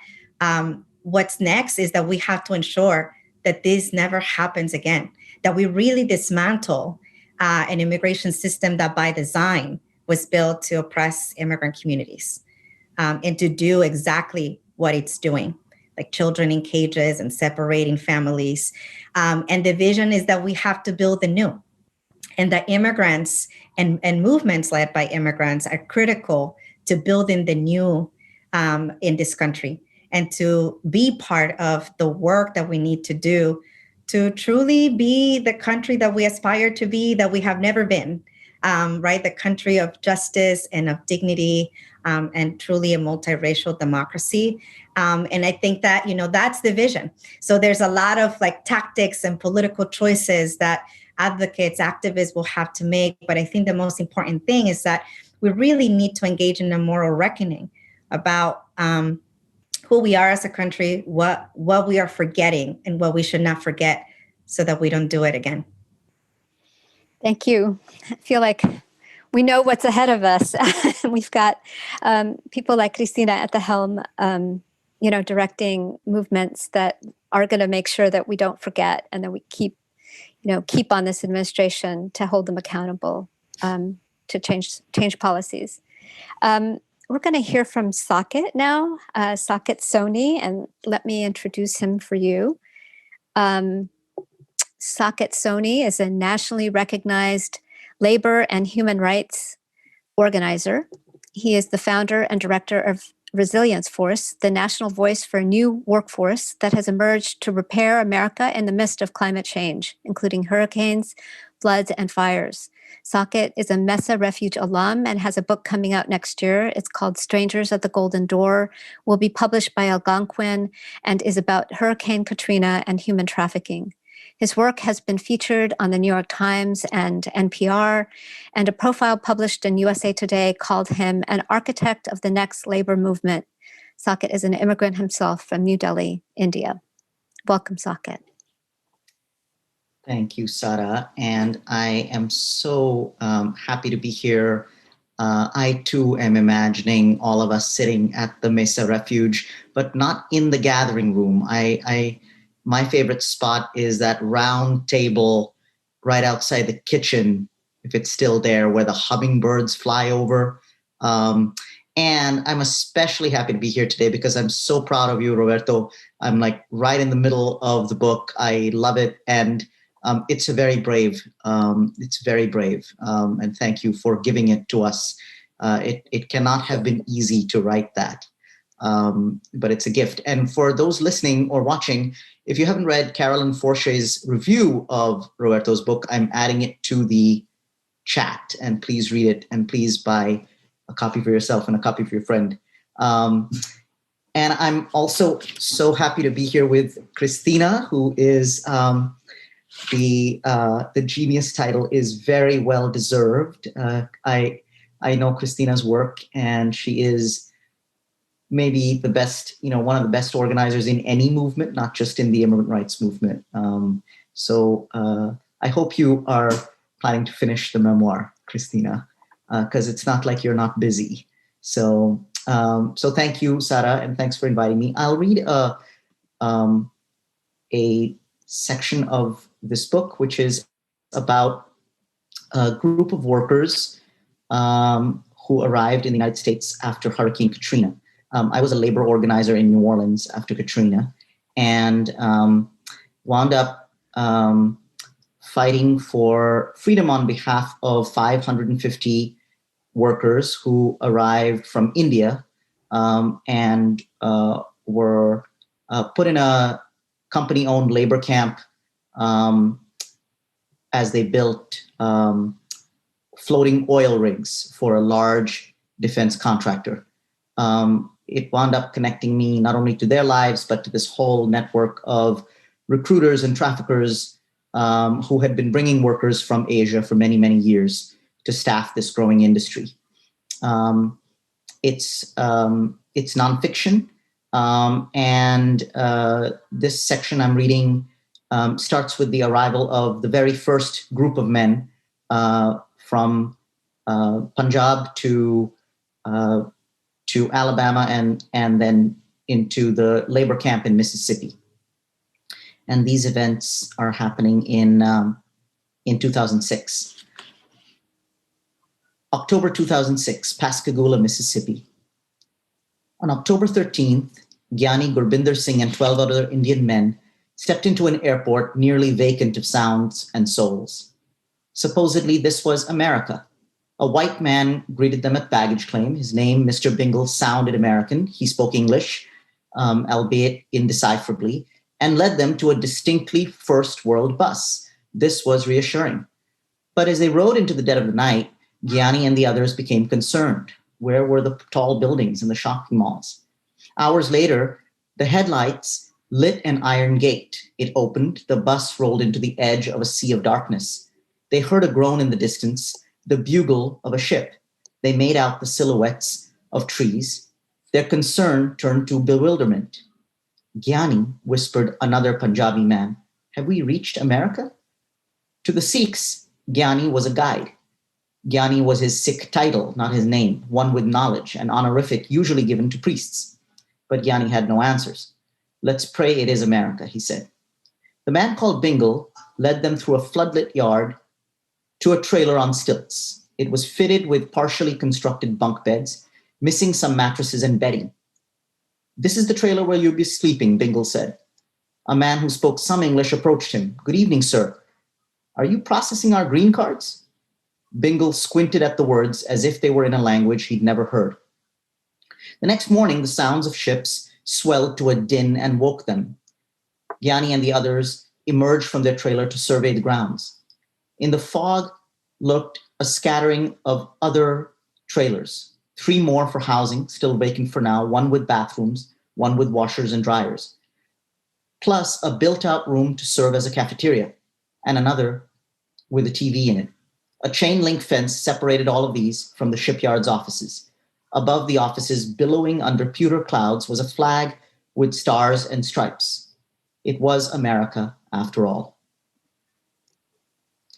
what's next is that we have to ensure that this never happens again, that we really dismantle an immigration system that by design was built to oppress immigrant communities, and to do exactly what it's doing, like children in cages and separating families. And the vision is that we have to build the new, and that immigrants and movements led by immigrants are critical to building the new in this country, and to be part of the work that we need to do to truly be the country that we aspire to be, that we have never been, right? The country of justice and of dignity, and truly a multiracial democracy. And I think that, that's the vision. So there's a lot of like tactics and political choices that advocates, activists will have to make. But I think the most important thing is that we really need to engage in a moral reckoning about who we are as a country, what we are forgetting and what we should not forget so that we don't do it again. Thank you. I feel like we know what's ahead of us. We've got people like Cristina at the helm, directing movements that are going to make sure that we don't forget and that we keep on this administration to hold them accountable to change policies. We're going to hear from Saket now, Saket Soni, and let me introduce him for you. Saket Soni is a nationally recognized labor and human rights organizer. He is the founder and director of Resilience Force, the national voice for a new workforce that has emerged to repair America in the midst of climate change, including hurricanes, floods, and fires. Saket is a Mesa Refuge alum and has a book coming out next year. It's called Strangers at the Golden Door, will be published by Algonquin, and is about Hurricane Katrina and human trafficking. His work has been featured on the New York Times and NPR, and a profile published in USA Today called him an architect of the next labor movement. Saket is an immigrant himself from New Delhi, India. Welcome, Saket. Thank you, Sara. And I am so happy to be here. I too am imagining all of us sitting at the Mesa Refuge, but not in the gathering room. My favorite spot is that round table right outside the kitchen, if it's still there, where the hummingbirds fly over. And I'm especially happy to be here today because I'm so proud of you, Roberto. I'm like right in the middle of the book. I love it. And it's very brave. It's very brave. And thank you for giving it to us. It cannot have been easy to write that. But it's a gift. And for those listening or watching, if you haven't read Carolyn Forche's review of Roberto's book, I'm adding it to the chat, and please read it, and please buy a copy for yourself and a copy for your friend. And I'm also so happy to be here with Cristina, who is the genius title is very well deserved. I know Cristina's work, and she is maybe the best, one of the best organizers in any movement, not just in the immigrant rights movement. So I hope you are planning to finish the memoir, Cristina, because it's not like you're not busy. So thank you, Sara, and thanks for inviting me. I'll read a section of this book, which is about a group of workers who arrived in the United States after Hurricane Katrina. I was a labor organizer in New Orleans after Katrina, and wound up fighting for freedom on behalf of 550 workers who arrived from India and were put in a company-owned labor camp as they built floating oil rigs for a large defense contractor. It wound up connecting me not only to their lives, but to this whole network of recruiters and traffickers who had been bringing workers from Asia for many, many years to staff this growing industry. It's nonfiction, and this section I'm reading starts with the arrival of the very first group of men from Punjab to Alabama and then into the labor camp in Mississippi. And these events are happening in 2006. October 2006, Pascagoula, Mississippi. On October 13th, Gyani Gurbinder Singh and 12 other Indian men stepped into an airport nearly vacant of sounds and souls. Supposedly, this was America. A white man greeted them at baggage claim. His name, Mr. Bingle, sounded American. He spoke English, albeit indecipherably, and led them to a distinctly first world bus. This was reassuring. But as they rode into the dead of the night, Gyani and the others became concerned. Where were the tall buildings and the shopping malls? Hours later, the headlights lit an iron gate. It opened. The bus rolled into the edge of a sea of darkness. They heard a groan in the distance, the bugle of a ship. They made out the silhouettes of trees. Their concern turned to bewilderment. Gyani, whispered another Punjabi man, have we reached America? To the Sikhs, Gyani was a guide. Gyani was his Sikh title, not his name, one with knowledge, an honorific usually given to priests. But Gyani had no answers. Let's pray it is America, he said. The man called Bingle led them through a floodlit yard to a trailer on stilts. It was fitted with partially constructed bunk beds, missing some mattresses and bedding. This is the trailer where you'll be sleeping, Bingle said. A man who spoke some English approached him. Good evening, sir. Are you processing our green cards? Bingle squinted at the words as if they were in a language he'd never heard. The next morning, the sounds of ships swelled to a din and woke them. Gyani and the others emerged from their trailer to survey the grounds. In the fog lurked a scattering of other trailers, 3 more for housing, still vacant for now, 1 with bathrooms, 1 with washers and dryers, plus a built-out room to serve as a cafeteria, and another with a TV in it. A chain-link fence separated all of these from the shipyard's offices. Above the offices, billowing under pewter clouds, was a flag with stars and stripes. It was America, after all.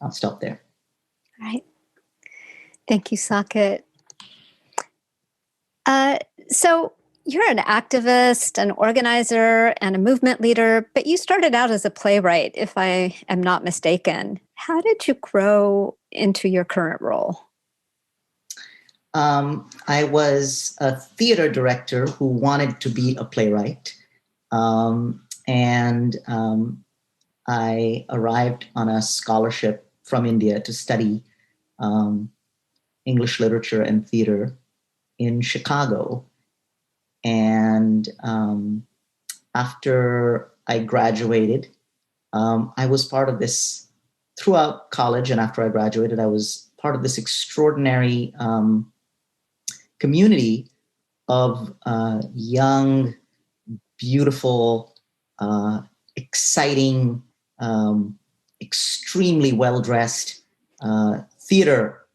I'll stop there. All right. Thank you, Saket. So you're an activist, an organizer, and a movement leader, but you started out as a playwright, if I am not mistaken. How did you grow into your current role? I was a theater director who wanted to be a playwright. I arrived on a scholarship from India to study English literature and theater in Chicago. And after I graduated, I was part of this, throughout college and after I graduated, I was part of this extraordinary community of young, beautiful, exciting, extremely well-dressed theater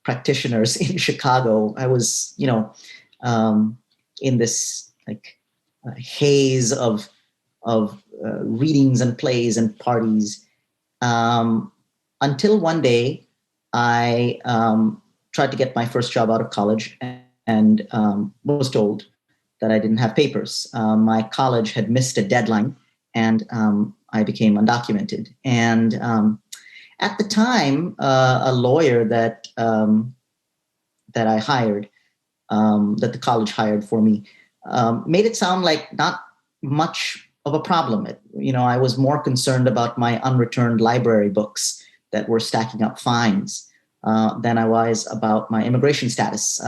practitioners in Chicago. I was, in this haze of readings and plays and parties, until one day I tried to get my first job out of college and was told that I didn't have papers. My college had missed a deadline and I became undocumented. And at the time, a lawyer that I hired, that the college hired for me, made it sound like not much of a problem. I was more concerned about my unreturned library books that were stacking up fines than I was about my immigration status.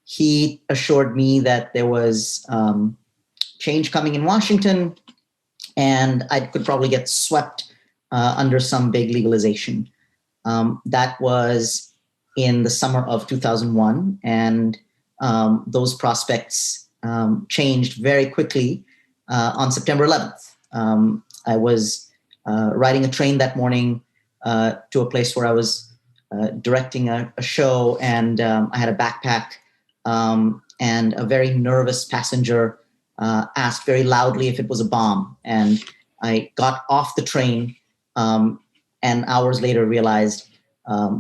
He assured me that there was change coming in Washington and I could probably get swept under some big legalization. That was in the summer of 2001, and those prospects changed very quickly on September 11th. I was riding a train that morning to a place where I was directing a show, and I had a backpack, and a very nervous passenger asked very loudly if it was a bomb. And I got off the train and hours later realized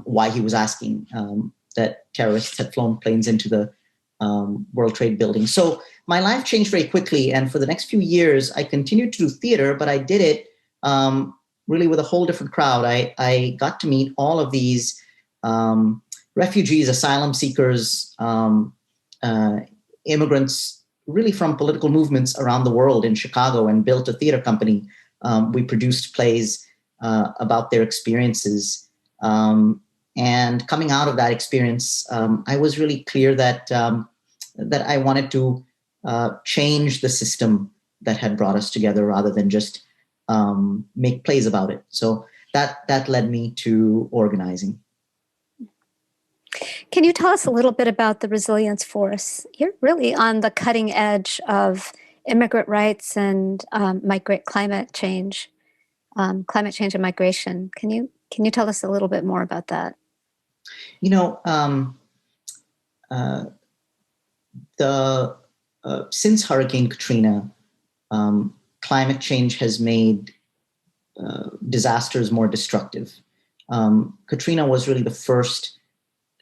why he was asking, that terrorists had flown planes into the World Trade Building. So my life changed very quickly. And for the next few years, I continued to do theater, but I did it really with a whole different crowd. I got to meet all of these refugees, asylum seekers, immigrants, really from political movements around the world in Chicago, and built a theater company. We produced plays about their experiences. And coming out of that experience, I was really clear that I wanted to change the system that had brought us together rather than just make plays about it. So that led me to organizing. Can you tell us a little bit about the Resilience Force? You're really on the cutting edge of immigrant rights and climate change and migration. Can you tell us a little bit more about that? You know, since Hurricane Katrina, climate change has made disasters more destructive. Katrina was really the first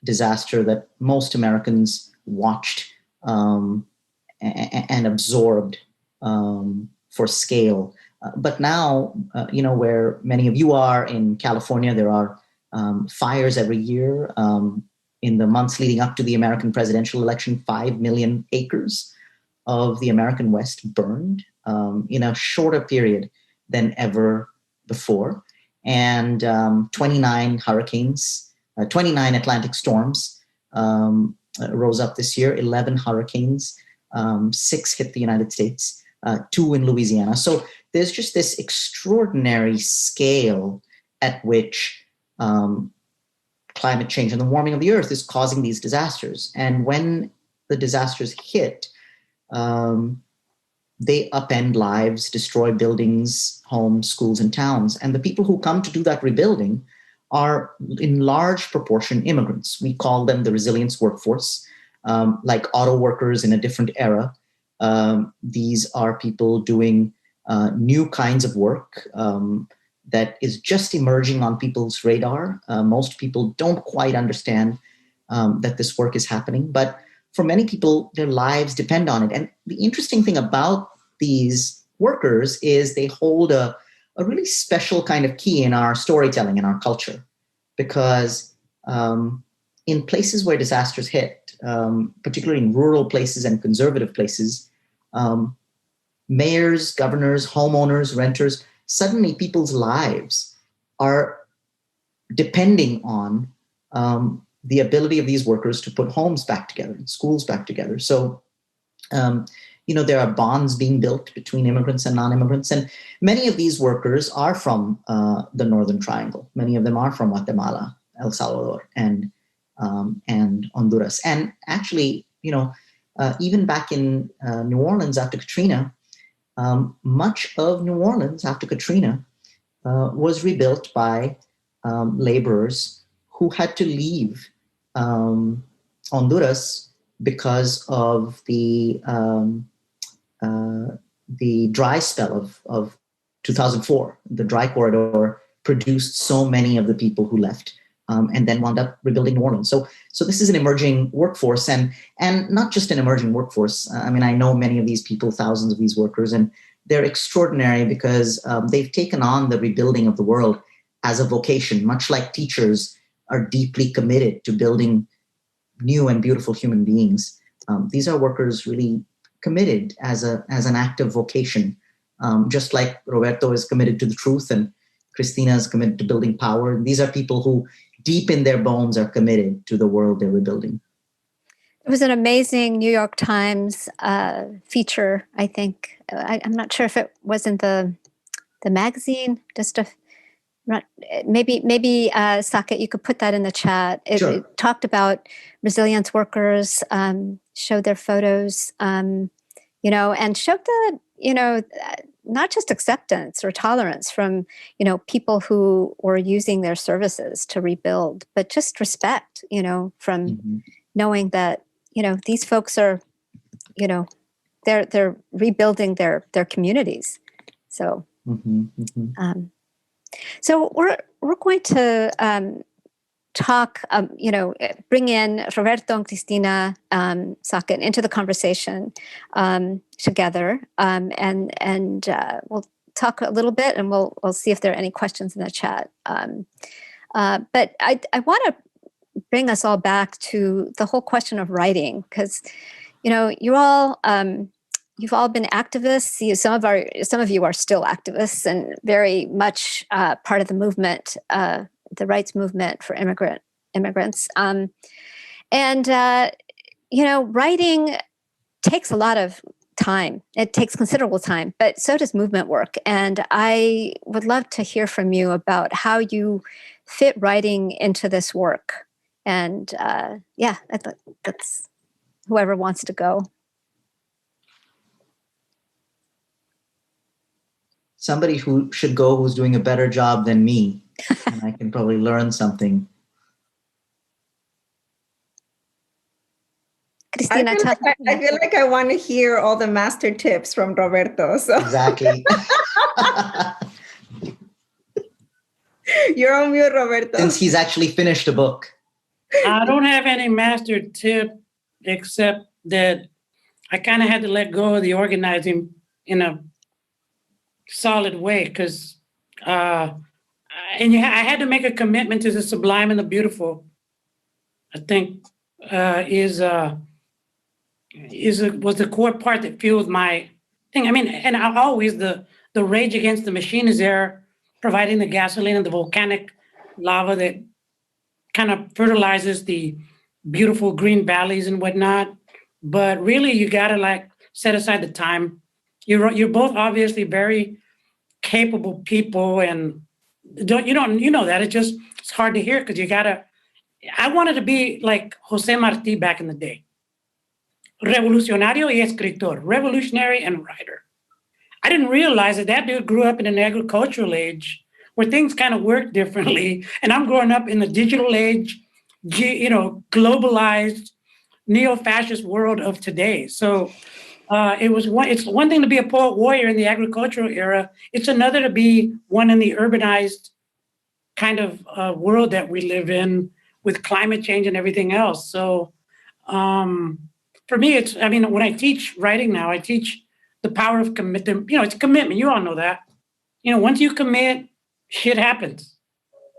disaster that most Americans watched and absorbed for scale. But now, where many of you are in California, there are fires every year. In the months leading up to the American presidential election, 5 million acres of the American West burned in a shorter period than ever before. And 29 hurricanes, 29 Atlantic storms rose up this year, 11 hurricanes, 6 hit the United States, 2 in Louisiana. So there's just this extraordinary scale at which climate change and the warming of the earth is causing these disasters. And when the disasters hit, they upend lives, destroy buildings, homes, schools, and towns. And the people who come to do that rebuilding are in large proportion immigrants. We call them the resilience workforce, like auto workers in a different era. These are people doing new kinds of work that is just emerging on people's radar. Most people don't quite understand that this work is happening, but for many people, their lives depend on it. And the interesting thing about these workers is they hold a really special kind of key in our storytelling, in our culture, because in places where disasters hit, particularly in rural places and conservative places, mayors, governors, homeowners, renters, suddenly people's lives are depending on the ability of these workers to put homes back together, schools back together. So, there are bonds being built between immigrants and non-immigrants. And many of these workers are from the Northern Triangle. Many of them are from Guatemala, El Salvador, and Honduras. And actually, even back in New Orleans after Katrina, much of New Orleans after Katrina was rebuilt by laborers who had to leave Honduras because of the dry spell of 2004. The dry corridor produced so many of the people who left and then wound up rebuilding New Orleans. So this is an emerging workforce, and not just an emerging workforce. I mean, I know many of these people, thousands of these workers, and they're extraordinary because they've taken on the rebuilding of the world as a vocation, much like teachers are deeply committed to building new and beautiful human beings. These are workers really committed as an active vocation, just like Roberto is committed to the truth and Cristina is committed to building power. These are people who deep in their bones are committed to the world they're rebuilding. It was an amazing New York Times feature, I think. I'm not sure if it was in the magazine, maybe Saket, you could put that in the chat. Sure. It talked about resilience workers, showed their photos, and showed the, not just acceptance or tolerance from, people who were using their services to rebuild, but just respect, from knowing that, these folks are, they're rebuilding their communities. So, so we're going to talk, bring in Roberto and Cristina, Saket into the conversation together, and we'll talk a little bit, and we'll see if there are any questions in the chat. But I want to bring us all back to the whole question of writing, because you've all been activists. Some of you are still activists and very much part of the movement, the rights movement for immigrants. Writing takes a lot of time. It takes considerable time, but so does movement work. And I would love to hear from you about how you fit writing into this work. And yeah, that's whoever wants to go. Somebody who should go who's doing a better job than me, and I can probably learn something. Cristina, I feel like I want to hear all the master tips from Roberto. So Exactly. you're on mute, Roberto. Since he's actually finished a book. I don't have any master tip except that I kind of had to let go of the organizing in a solid way because I had to make a commitment to the sublime and the beautiful. I think was the core part that fueled my thing. I mean, and I always the rage against the machine is there, providing the gasoline and the volcanic lava that kind of fertilizes the beautiful green valleys and whatnot. But really, you gotta like set aside the time. You're both obviously very capable people, and you know that it's hard to hear because you gotta. I wanted to be like Jose Marti back in the day. Revolucionario y escritor, revolutionary and writer. I didn't realize that dude grew up in an agricultural age where things kind of work differently. And I'm growing up in the digital age, globalized, neo-fascist world of today. So it's one thing to be a poet warrior in the agricultural era. It's another to be one in the urbanized kind of world that we live in with climate change and everything else. So for me, when I teach writing now, I teach the power of commitment. It's commitment. You all know that. Once you commit, shit happens,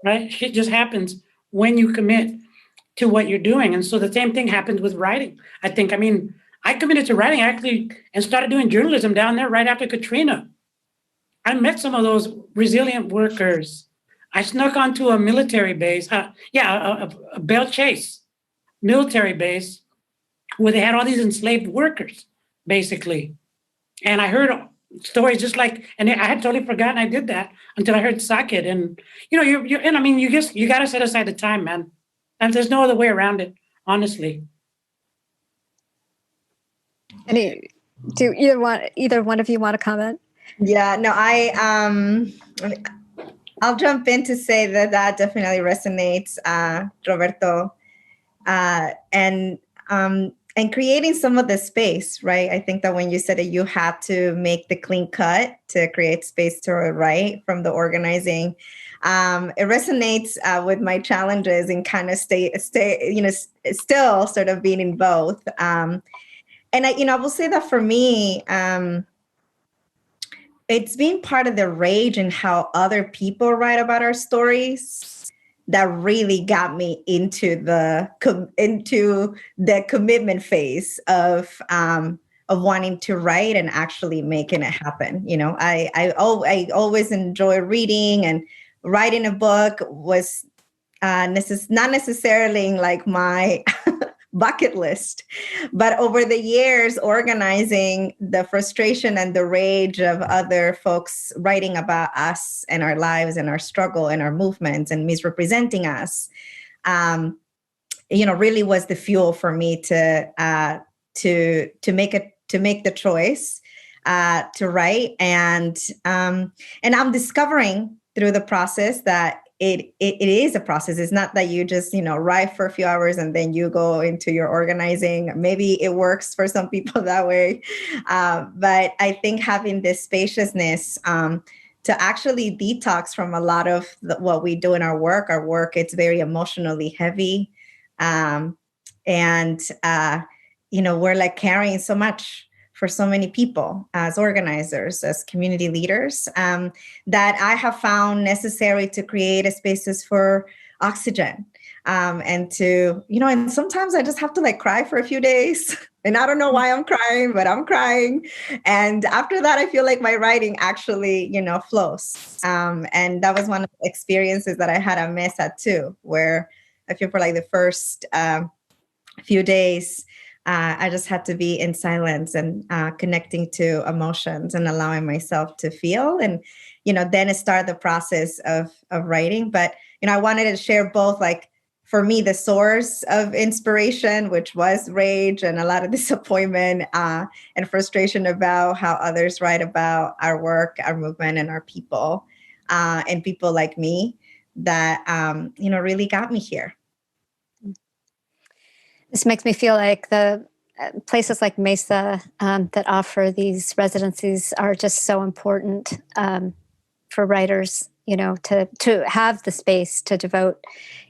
right? Shit just happens when you commit to what you're doing. And so the same thing happens with writing. I committed to writing actually and started doing journalism down there right after Katrina. I met some of those resilient workers. I snuck onto a military base, a Belle Chase military base where they had all these enslaved workers, basically. And I heard stories just like, and I had totally forgotten I did that until I heard Saket. And, you got to set aside the time, man. And there's no other way around it, honestly. Do either one of you want to comment? Yeah, no, I'll jump in to say that definitely resonates, Roberto, and creating some of the space, right? I think that when you said that you had to make the clean cut to create space to write from the organizing, it resonates with my challenges and kind of still sort of being in both. And I will say that for me, it's been part of the rage and how other people write about our stories that really got me into the commitment phase of wanting to write and actually making it happen. I always enjoy reading, and writing a book was not necessarily like my bucket list, but over the years, organizing the frustration and the rage of other folks writing about us and our lives and our struggle and our movements and misrepresenting us, really was the fuel for me to make the choice to write. And I'm discovering through the process that it is a process. It's not that you just, write for a few hours and then you go into your organizing. Maybe it works for some people that way. But I think having this spaciousness to actually detox from a lot of what we do in our work, it's very emotionally heavy. We're like carrying so much for so many people as organizers, as community leaders, that I have found necessary to create a spaces for oxygen. And sometimes I just have to cry for a few days. And I don't know why I'm crying, but I'm crying. And after that, I feel like my writing actually, flows. And that was one of the experiences that I had at Mesa too, where I feel for the first few days, I just had to be in silence and connecting to emotions and allowing myself to feel, and then start the process of writing. But I wanted to share both for me, the source of inspiration, which was rage and a lot of disappointment and frustration about how others write about our work, our movement, and our people, and people like me that, really got me here. This makes me feel like the places like Mesa that offer these residencies are just so important for writers, to have the space to devote,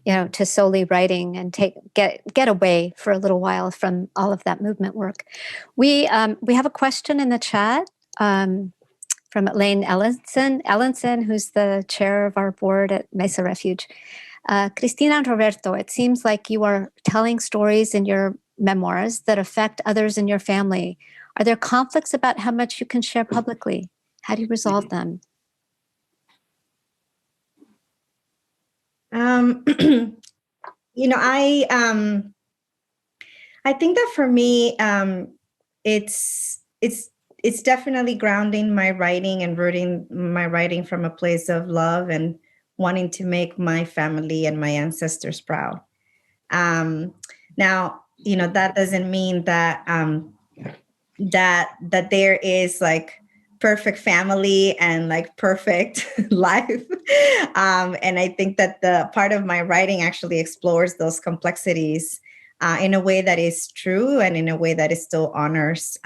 to solely writing and get away for a little while from all of that movement work. We have a question in the chat from Elaine Ellenson, who's the chair of our board at Mesa Refuge. Cristina and Roberto, it seems like you are telling stories in your memoirs that affect others in your family. Are there conflicts about how much you can share publicly? How do you resolve them? I think that for me, it's definitely grounding my writing and rooting my writing from a place of love and wanting to make my family and my ancestors proud. Now, that doesn't mean that that there is like perfect family and like perfect life. And I think that the part of my writing actually explores those complexities in a way that is true and in a way that it still honors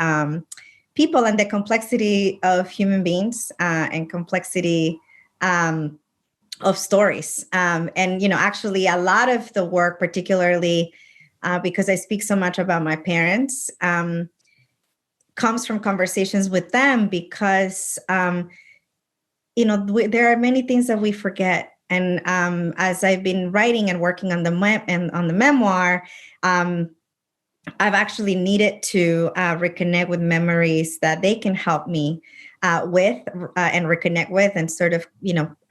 people and the complexity of human beings and complexity of stories. And, actually a lot of the work, particularly because I speak so much about my parents, comes from conversations with them because, there are many things that we forget. And as I've been writing and working on the memoir, I've actually needed to reconnect with memories that they can help me with and reconnect with and sort of,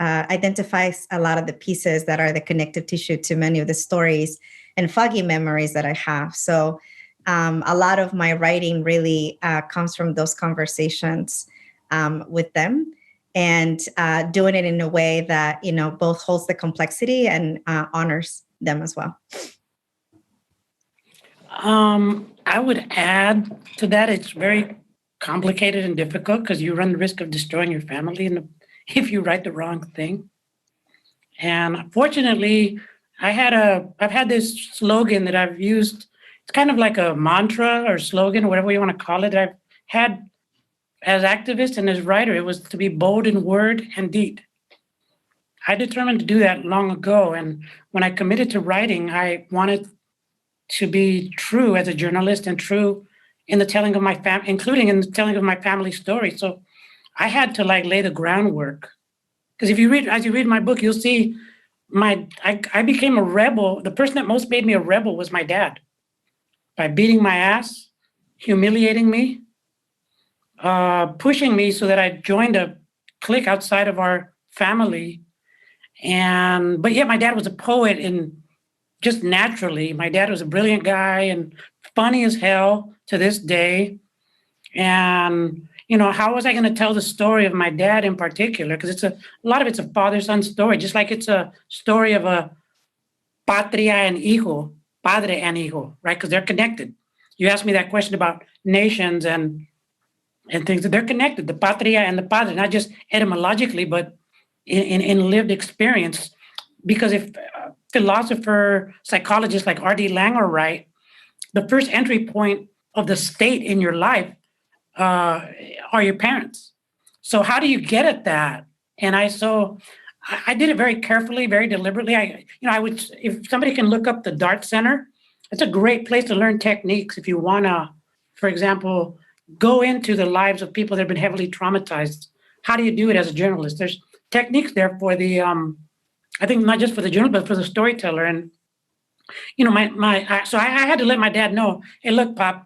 identify a lot of the pieces that are the connective tissue to many of the stories and foggy memories that I have. So a lot of my writing really comes from those conversations with them and doing it in a way that, both holds the complexity and honors them as well. I would add to that, it's very complicated and difficult because you run the risk of destroying your family if you write the wrong thing. And fortunately, I've had this slogan that I've used. It's kind of like a mantra or slogan, or whatever you want to call it, that I've had as activist and as writer. It was to be bold in word and deed. I determined to do that long ago. And when I committed to writing, I wanted to be true as a journalist and true in the telling of my family, including in the telling of my family story. So I had to lay the groundwork. Because as you read my book, you'll see I became a rebel. The person that most made me a rebel was my dad. By beating my ass, humiliating me, pushing me so that I joined a clique outside of our family. But yet my dad was a poet and just naturally. My dad was a brilliant guy and funny as hell to this day. And, how was I going to tell the story of my dad in particular? Because a lot of it's a father-son story, just like it's a story of a patria and hijo, padre and hijo, right? Because they're connected. You asked me that question about nations and things. They're connected, the patria and the padre, not just etymologically, but in lived experience. Because if philosopher, psychologists like R.D. Laing are right, the first entry point of the state in your life are your parents. So how do you get at that? And I did it very carefully, very deliberately. I would, if somebody can look up the Dart Center, it's a great place to learn techniques if you want to, for example, go into the lives of people that have been heavily traumatized. How do you do it as a journalist? There's techniques there for the, I think not just for the journalist, but for the storyteller. And, so I had to let my dad know, hey, look, Pop,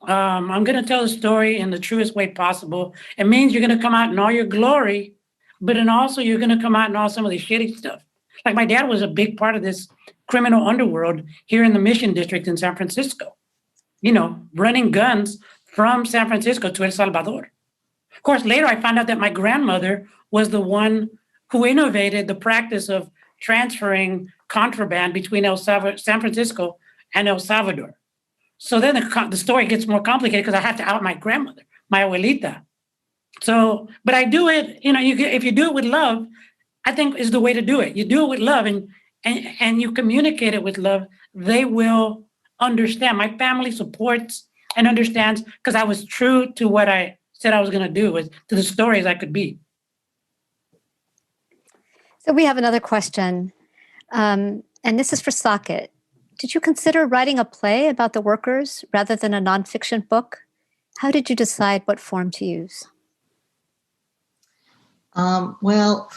I'm going to tell the story in the truest way possible. It means you're going to come out in all your glory, but then also you're going to come out in all some of the shitty stuff. Like my dad was a big part of this criminal underworld here in the Mission District in San Francisco, running guns from San Francisco to El Salvador. Of course, later I found out that my grandmother was the one who innovated the practice of transferring contraband between San Francisco and El Salvador. So then the story gets more complicated because I have to out my grandmother, my abuelita. So, but I do it, if you do it with love, I think is the way to do it. You do it with love and you communicate it with love, they will understand. My family supports and understands because I was true to what I said I was going to do, to the stories I could be. So we have another question, and this is for Saket. Did you consider writing a play about the workers rather than a nonfiction book? How did you decide what form to use? Well,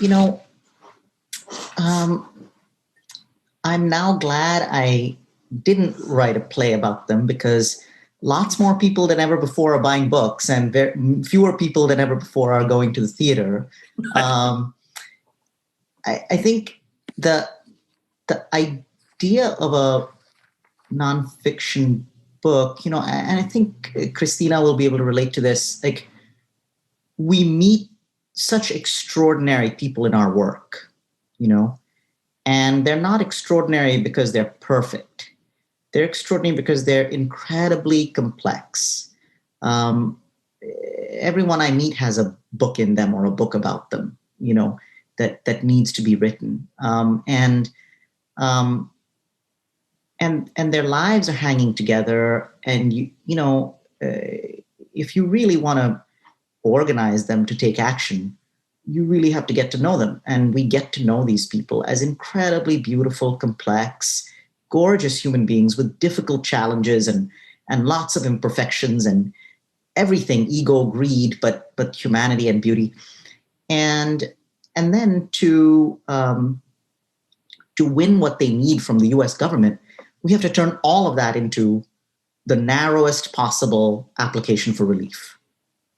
I'm now glad I didn't write a play about them because lots more people than ever before are buying books and fewer people than ever before are going to the theater. I think the idea of a nonfiction book, and I think Cristina will be able to relate to this. Like, we meet such extraordinary people in our work, and they're not extraordinary because they're perfect. They're extraordinary because they're incredibly complex. Everyone I meet has a book in them or a book about them, that needs to be written. And their lives are hanging together. And, if you really want to organize them to take action, you really have to get to know them. And we get to know these people as incredibly beautiful, complex, gorgeous human beings with difficult challenges and lots of imperfections and everything, ego, greed, but humanity and beauty. And then to win what they need from the US government, we have to turn all of that into the narrowest possible application for relief,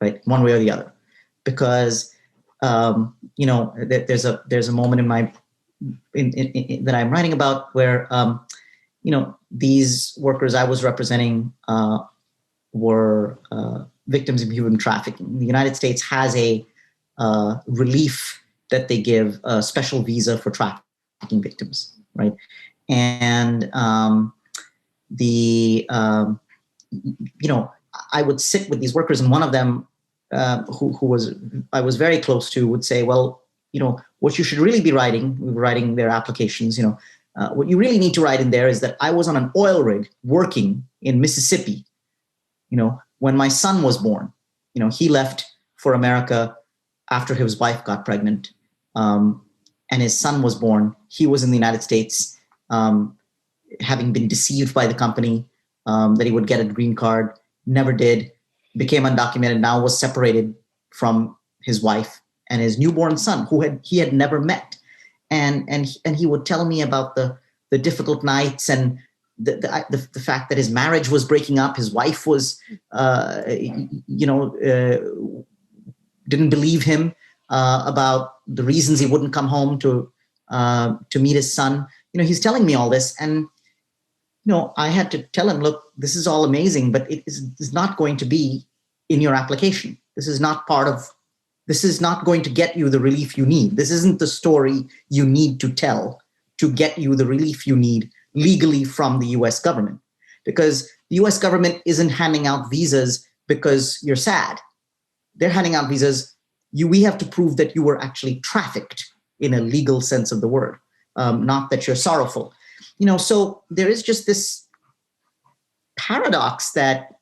right? One way or the other. Because, there's a moment in that I'm writing about where, these workers I was representing were victims of human trafficking. The United States has a relief that they give, a special visa for trafficking victims, right? And I would sit with these workers, and one of them, who I was very close to, would say, well, what you should really be writing, we were writing their applications, what you really need to write in there is that I was on an oil rig working in Mississippi, when my son was born. He left for America after his wife got pregnant, and his son was born. He was in the United States, having been deceived by the company that he would get a green card, never did, became undocumented, now was separated from his wife and his newborn son, who he had never met. And he would tell me about the difficult nights and the fact that his marriage was breaking up. His wife was, didn't believe him about the reasons he wouldn't come home to meet his son. He's telling me all this, and I had to tell him, look, this is all amazing, but it is not going to be in your application. This is not going to get you the relief you need. This isn't the story you need to tell to get you the relief you need legally from the US government. Because the US government isn't handing out visas because you're sad. They're handing out visas. We have to prove that you were actually trafficked in a legal sense of the word, not that you're sorrowful. So there is just this paradox that,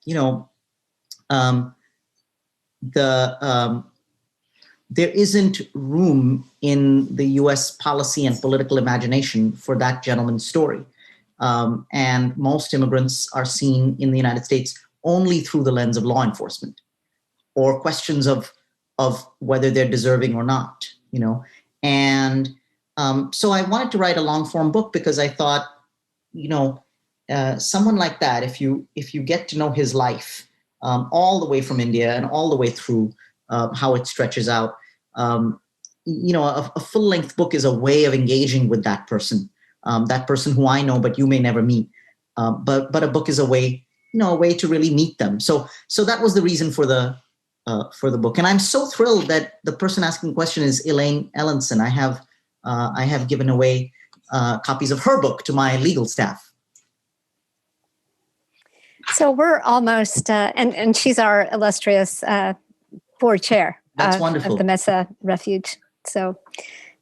there isn't room in the US policy and political imagination for that gentleman's story. And most immigrants are seen in the United States only through the lens of law enforcement or questions of whether they're deserving or not, And so I wanted to write a long form book because I thought, someone like that, if you get to know his life, all the way from India and all the way through how it stretches out, a full-length book is a way of engaging with that person who I know, but you may never meet. But a book is a way to really meet them. So that was the reason for the book. And I'm so thrilled that the person asking the question is Elaine Ellenson. I have given away copies of her book to my legal staff. So we're almost, and she's our illustrious board chair That's of wonderful. the Mesa Refuge. So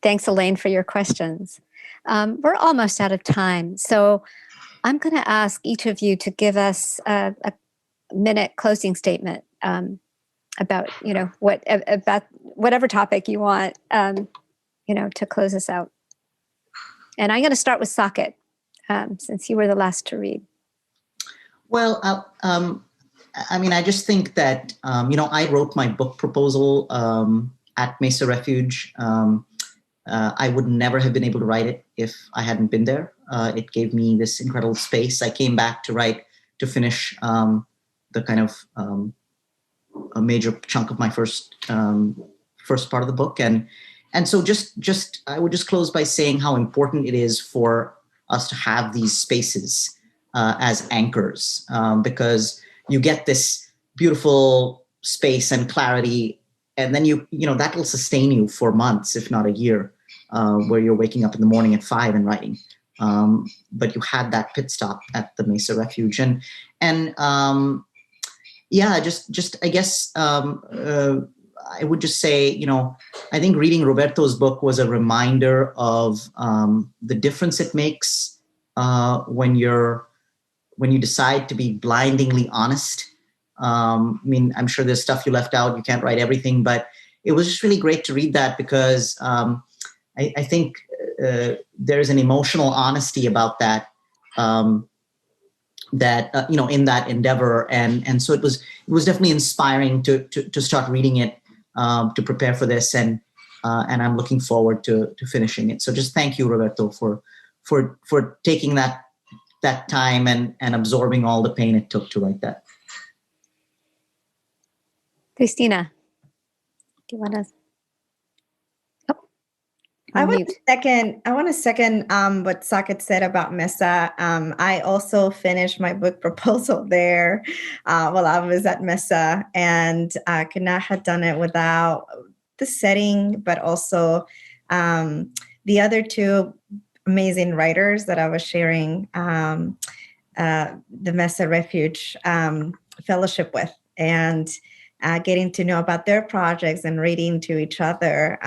thanks, Elaine, for your questions. We're almost out of time. So I'm going to ask each of you to give us a minute closing statement about, about whatever topic you want, to close us out. And I'm going to start with Saket, since you were the last to read. Well, I just think that, I wrote my book proposal at Mesa Refuge. I would never have been able to write it if I hadn't been there. It gave me this incredible space. I came back to finish the kind of a major chunk of my first part of the book. And so just I would just close by saying how important it is for us to have these spaces as anchors, because you get this beautiful space and clarity, and then that will sustain you for months, if not a year, where you're waking up in the morning at 5 and writing. But you had that pit stop at the Mesa Refuge, and I guess I would just say, I think reading Roberto's book was a reminder of the difference it makes when you decide to be blindingly honest. I'm sure there's stuff you left out. You can't write everything, but it was just really great to read that because I think there's an emotional honesty about that, in that endeavor. And so it was definitely inspiring to start reading it, to prepare for this. And I'm looking forward to finishing it. So just thank you, Roberto, for taking that time and absorbing all the pain it took to write that. Cristina, do you want to? I want to second what Saket said about Mesa. I also finished my book proposal there while I was at Mesa, and I could not have done it without the setting, but also the other two amazing writers that I was sharing the Mesa Refuge fellowship with, and getting to know about their projects and reading to each other.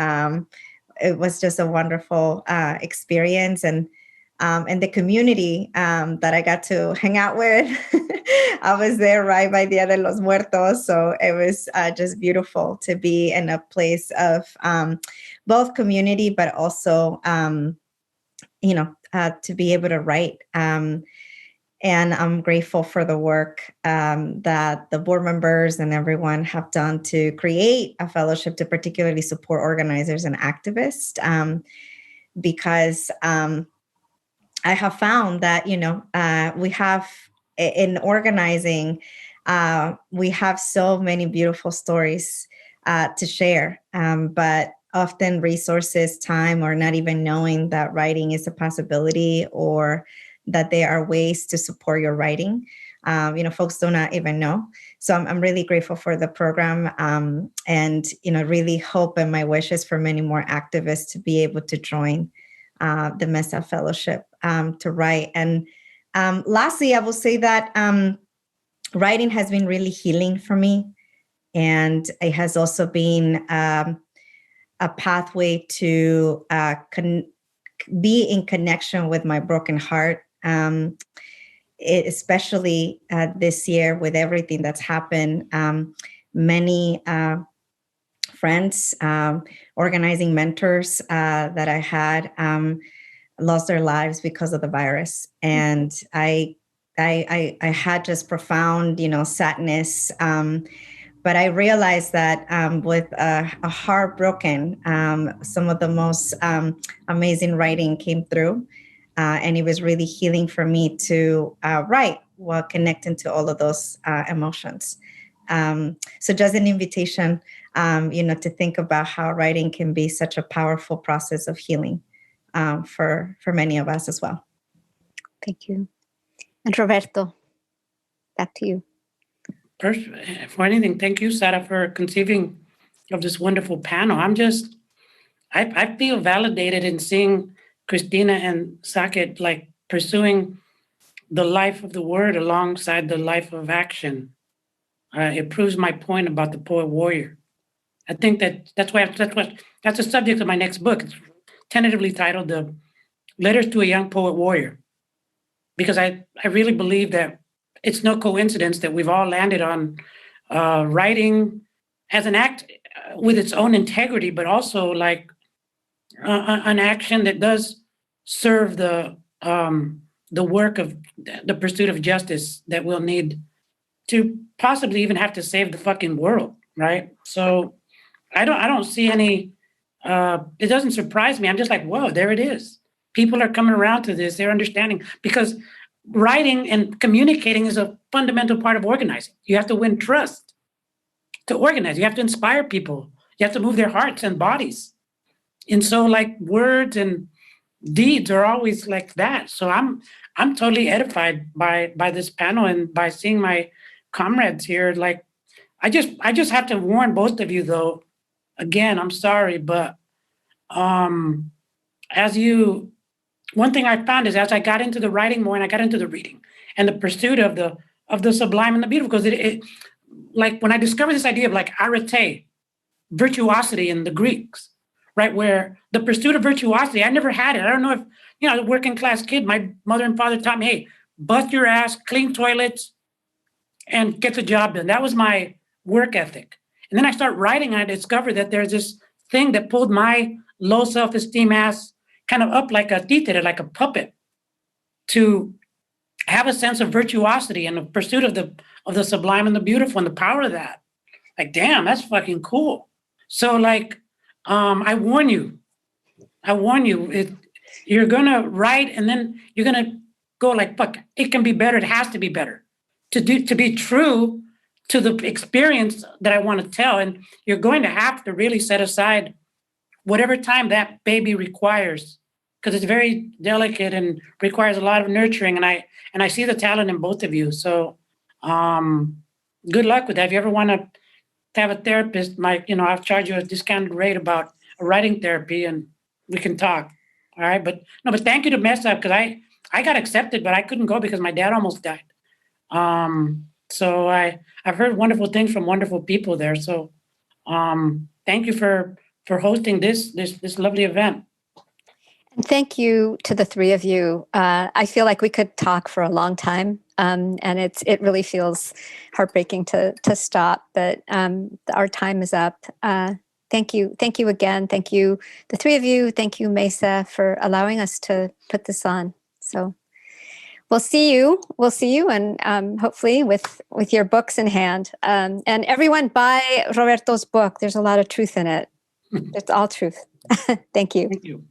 It was just a wonderful experience, and the community that I got to hang out with. I was there right by Dia de los Muertos, so it was just beautiful to be in a place of both community, but also to be able to write. And I'm grateful for the work that the board members and everyone have done to create a fellowship to particularly support organizers and activists, because I have found that, we have in organizing, we have so many beautiful stories to share, but often resources, time, or not even knowing that writing is a possibility or that there are ways to support your writing. Folks do not even know. So I'm really grateful for the program, and, really hope, and my wish is for many more activists to be able to join the Mesa Fellowship to write. And lastly, I will say that writing has been really healing for me. And it has also been a pathway to be in connection with my broken heart. Especially this year with everything that's happened, many friends, organizing mentors that I had lost their lives because of the virus. And I had just profound, sadness. But I realized that with a heart broken, some of the most amazing writing came through. And it was really healing for me to write while connecting to all of those emotions. So just an invitation, to think about how writing can be such a powerful process of healing for many of us as well. Thank you. And Roberto, back to you. First, for anything, thank you, Sara, for conceiving of this wonderful panel. I feel validated in seeing Cristina and Saket, like pursuing the life of the word alongside the life of action. It proves my point about the poet warrior. I think that's the subject of my next book. It's tentatively titled "The Letters to a Young Poet Warrior," because I really believe that it's no coincidence that we've all landed on writing as an act with its own integrity, but also like an action that does serve the work of the pursuit of justice that we'll need to possibly even have to save the fucking world, right? So I don't see any. It doesn't surprise me. I'm just like, whoa, there it is. People are coming around to this. They're understanding, because writing and communicating is a fundamental part of organizing. You have to win trust to organize. You have to inspire people. You have to move their hearts and bodies. And so, like, words and deeds are always like that. So I'm totally edified by this panel and by seeing my comrades here. Like, I just have to warn both of you, though. Again, I'm sorry, but one thing I found is, as I got into the writing more and I got into the reading and the pursuit of the sublime and the beautiful, because it like when I discovered this idea of like arete, virtuosity in the Greeks, right, where the pursuit of virtuosity, I never had it. I don't know if, a working class kid, my mother and father taught me, hey, bust your ass, clean toilets, and get the job done. That was my work ethic. And then I start writing and I discovered that there's this thing that pulled my low self-esteem ass kind of up like a títere, like a puppet, to have a sense of virtuosity and the pursuit of the sublime and the beautiful and the power of that. Like, damn, that's fucking cool. So like, I warn you, you're gonna write and then you're gonna go like, fuck, it can be better. It has to be better to be true to the experience that I want to tell. And you're going to have to really set aside whatever time that baby requires, because it's very delicate and requires a lot of nurturing. And I see the talent in both of you. So good luck with that. If you ever want to have a therapist, I'll charge you a discounted rate about a writing therapy and we can talk. All right. But thank you to Mesa, because I got accepted, but I couldn't go because my dad almost died. So I've heard wonderful things from wonderful people there. So thank you for hosting this lovely event. And thank you to the three of you. I feel like we could talk for a long time, and it really feels heartbreaking to stop, but our time is up. Thank you again. Thank you, the three of you. Thank you, Mesa, for allowing us to put this on. So we'll see you, and hopefully with your books in hand. And everyone buy Roberto's book. There's a lot of truth in it. It's all truth. Thank you. Thank you.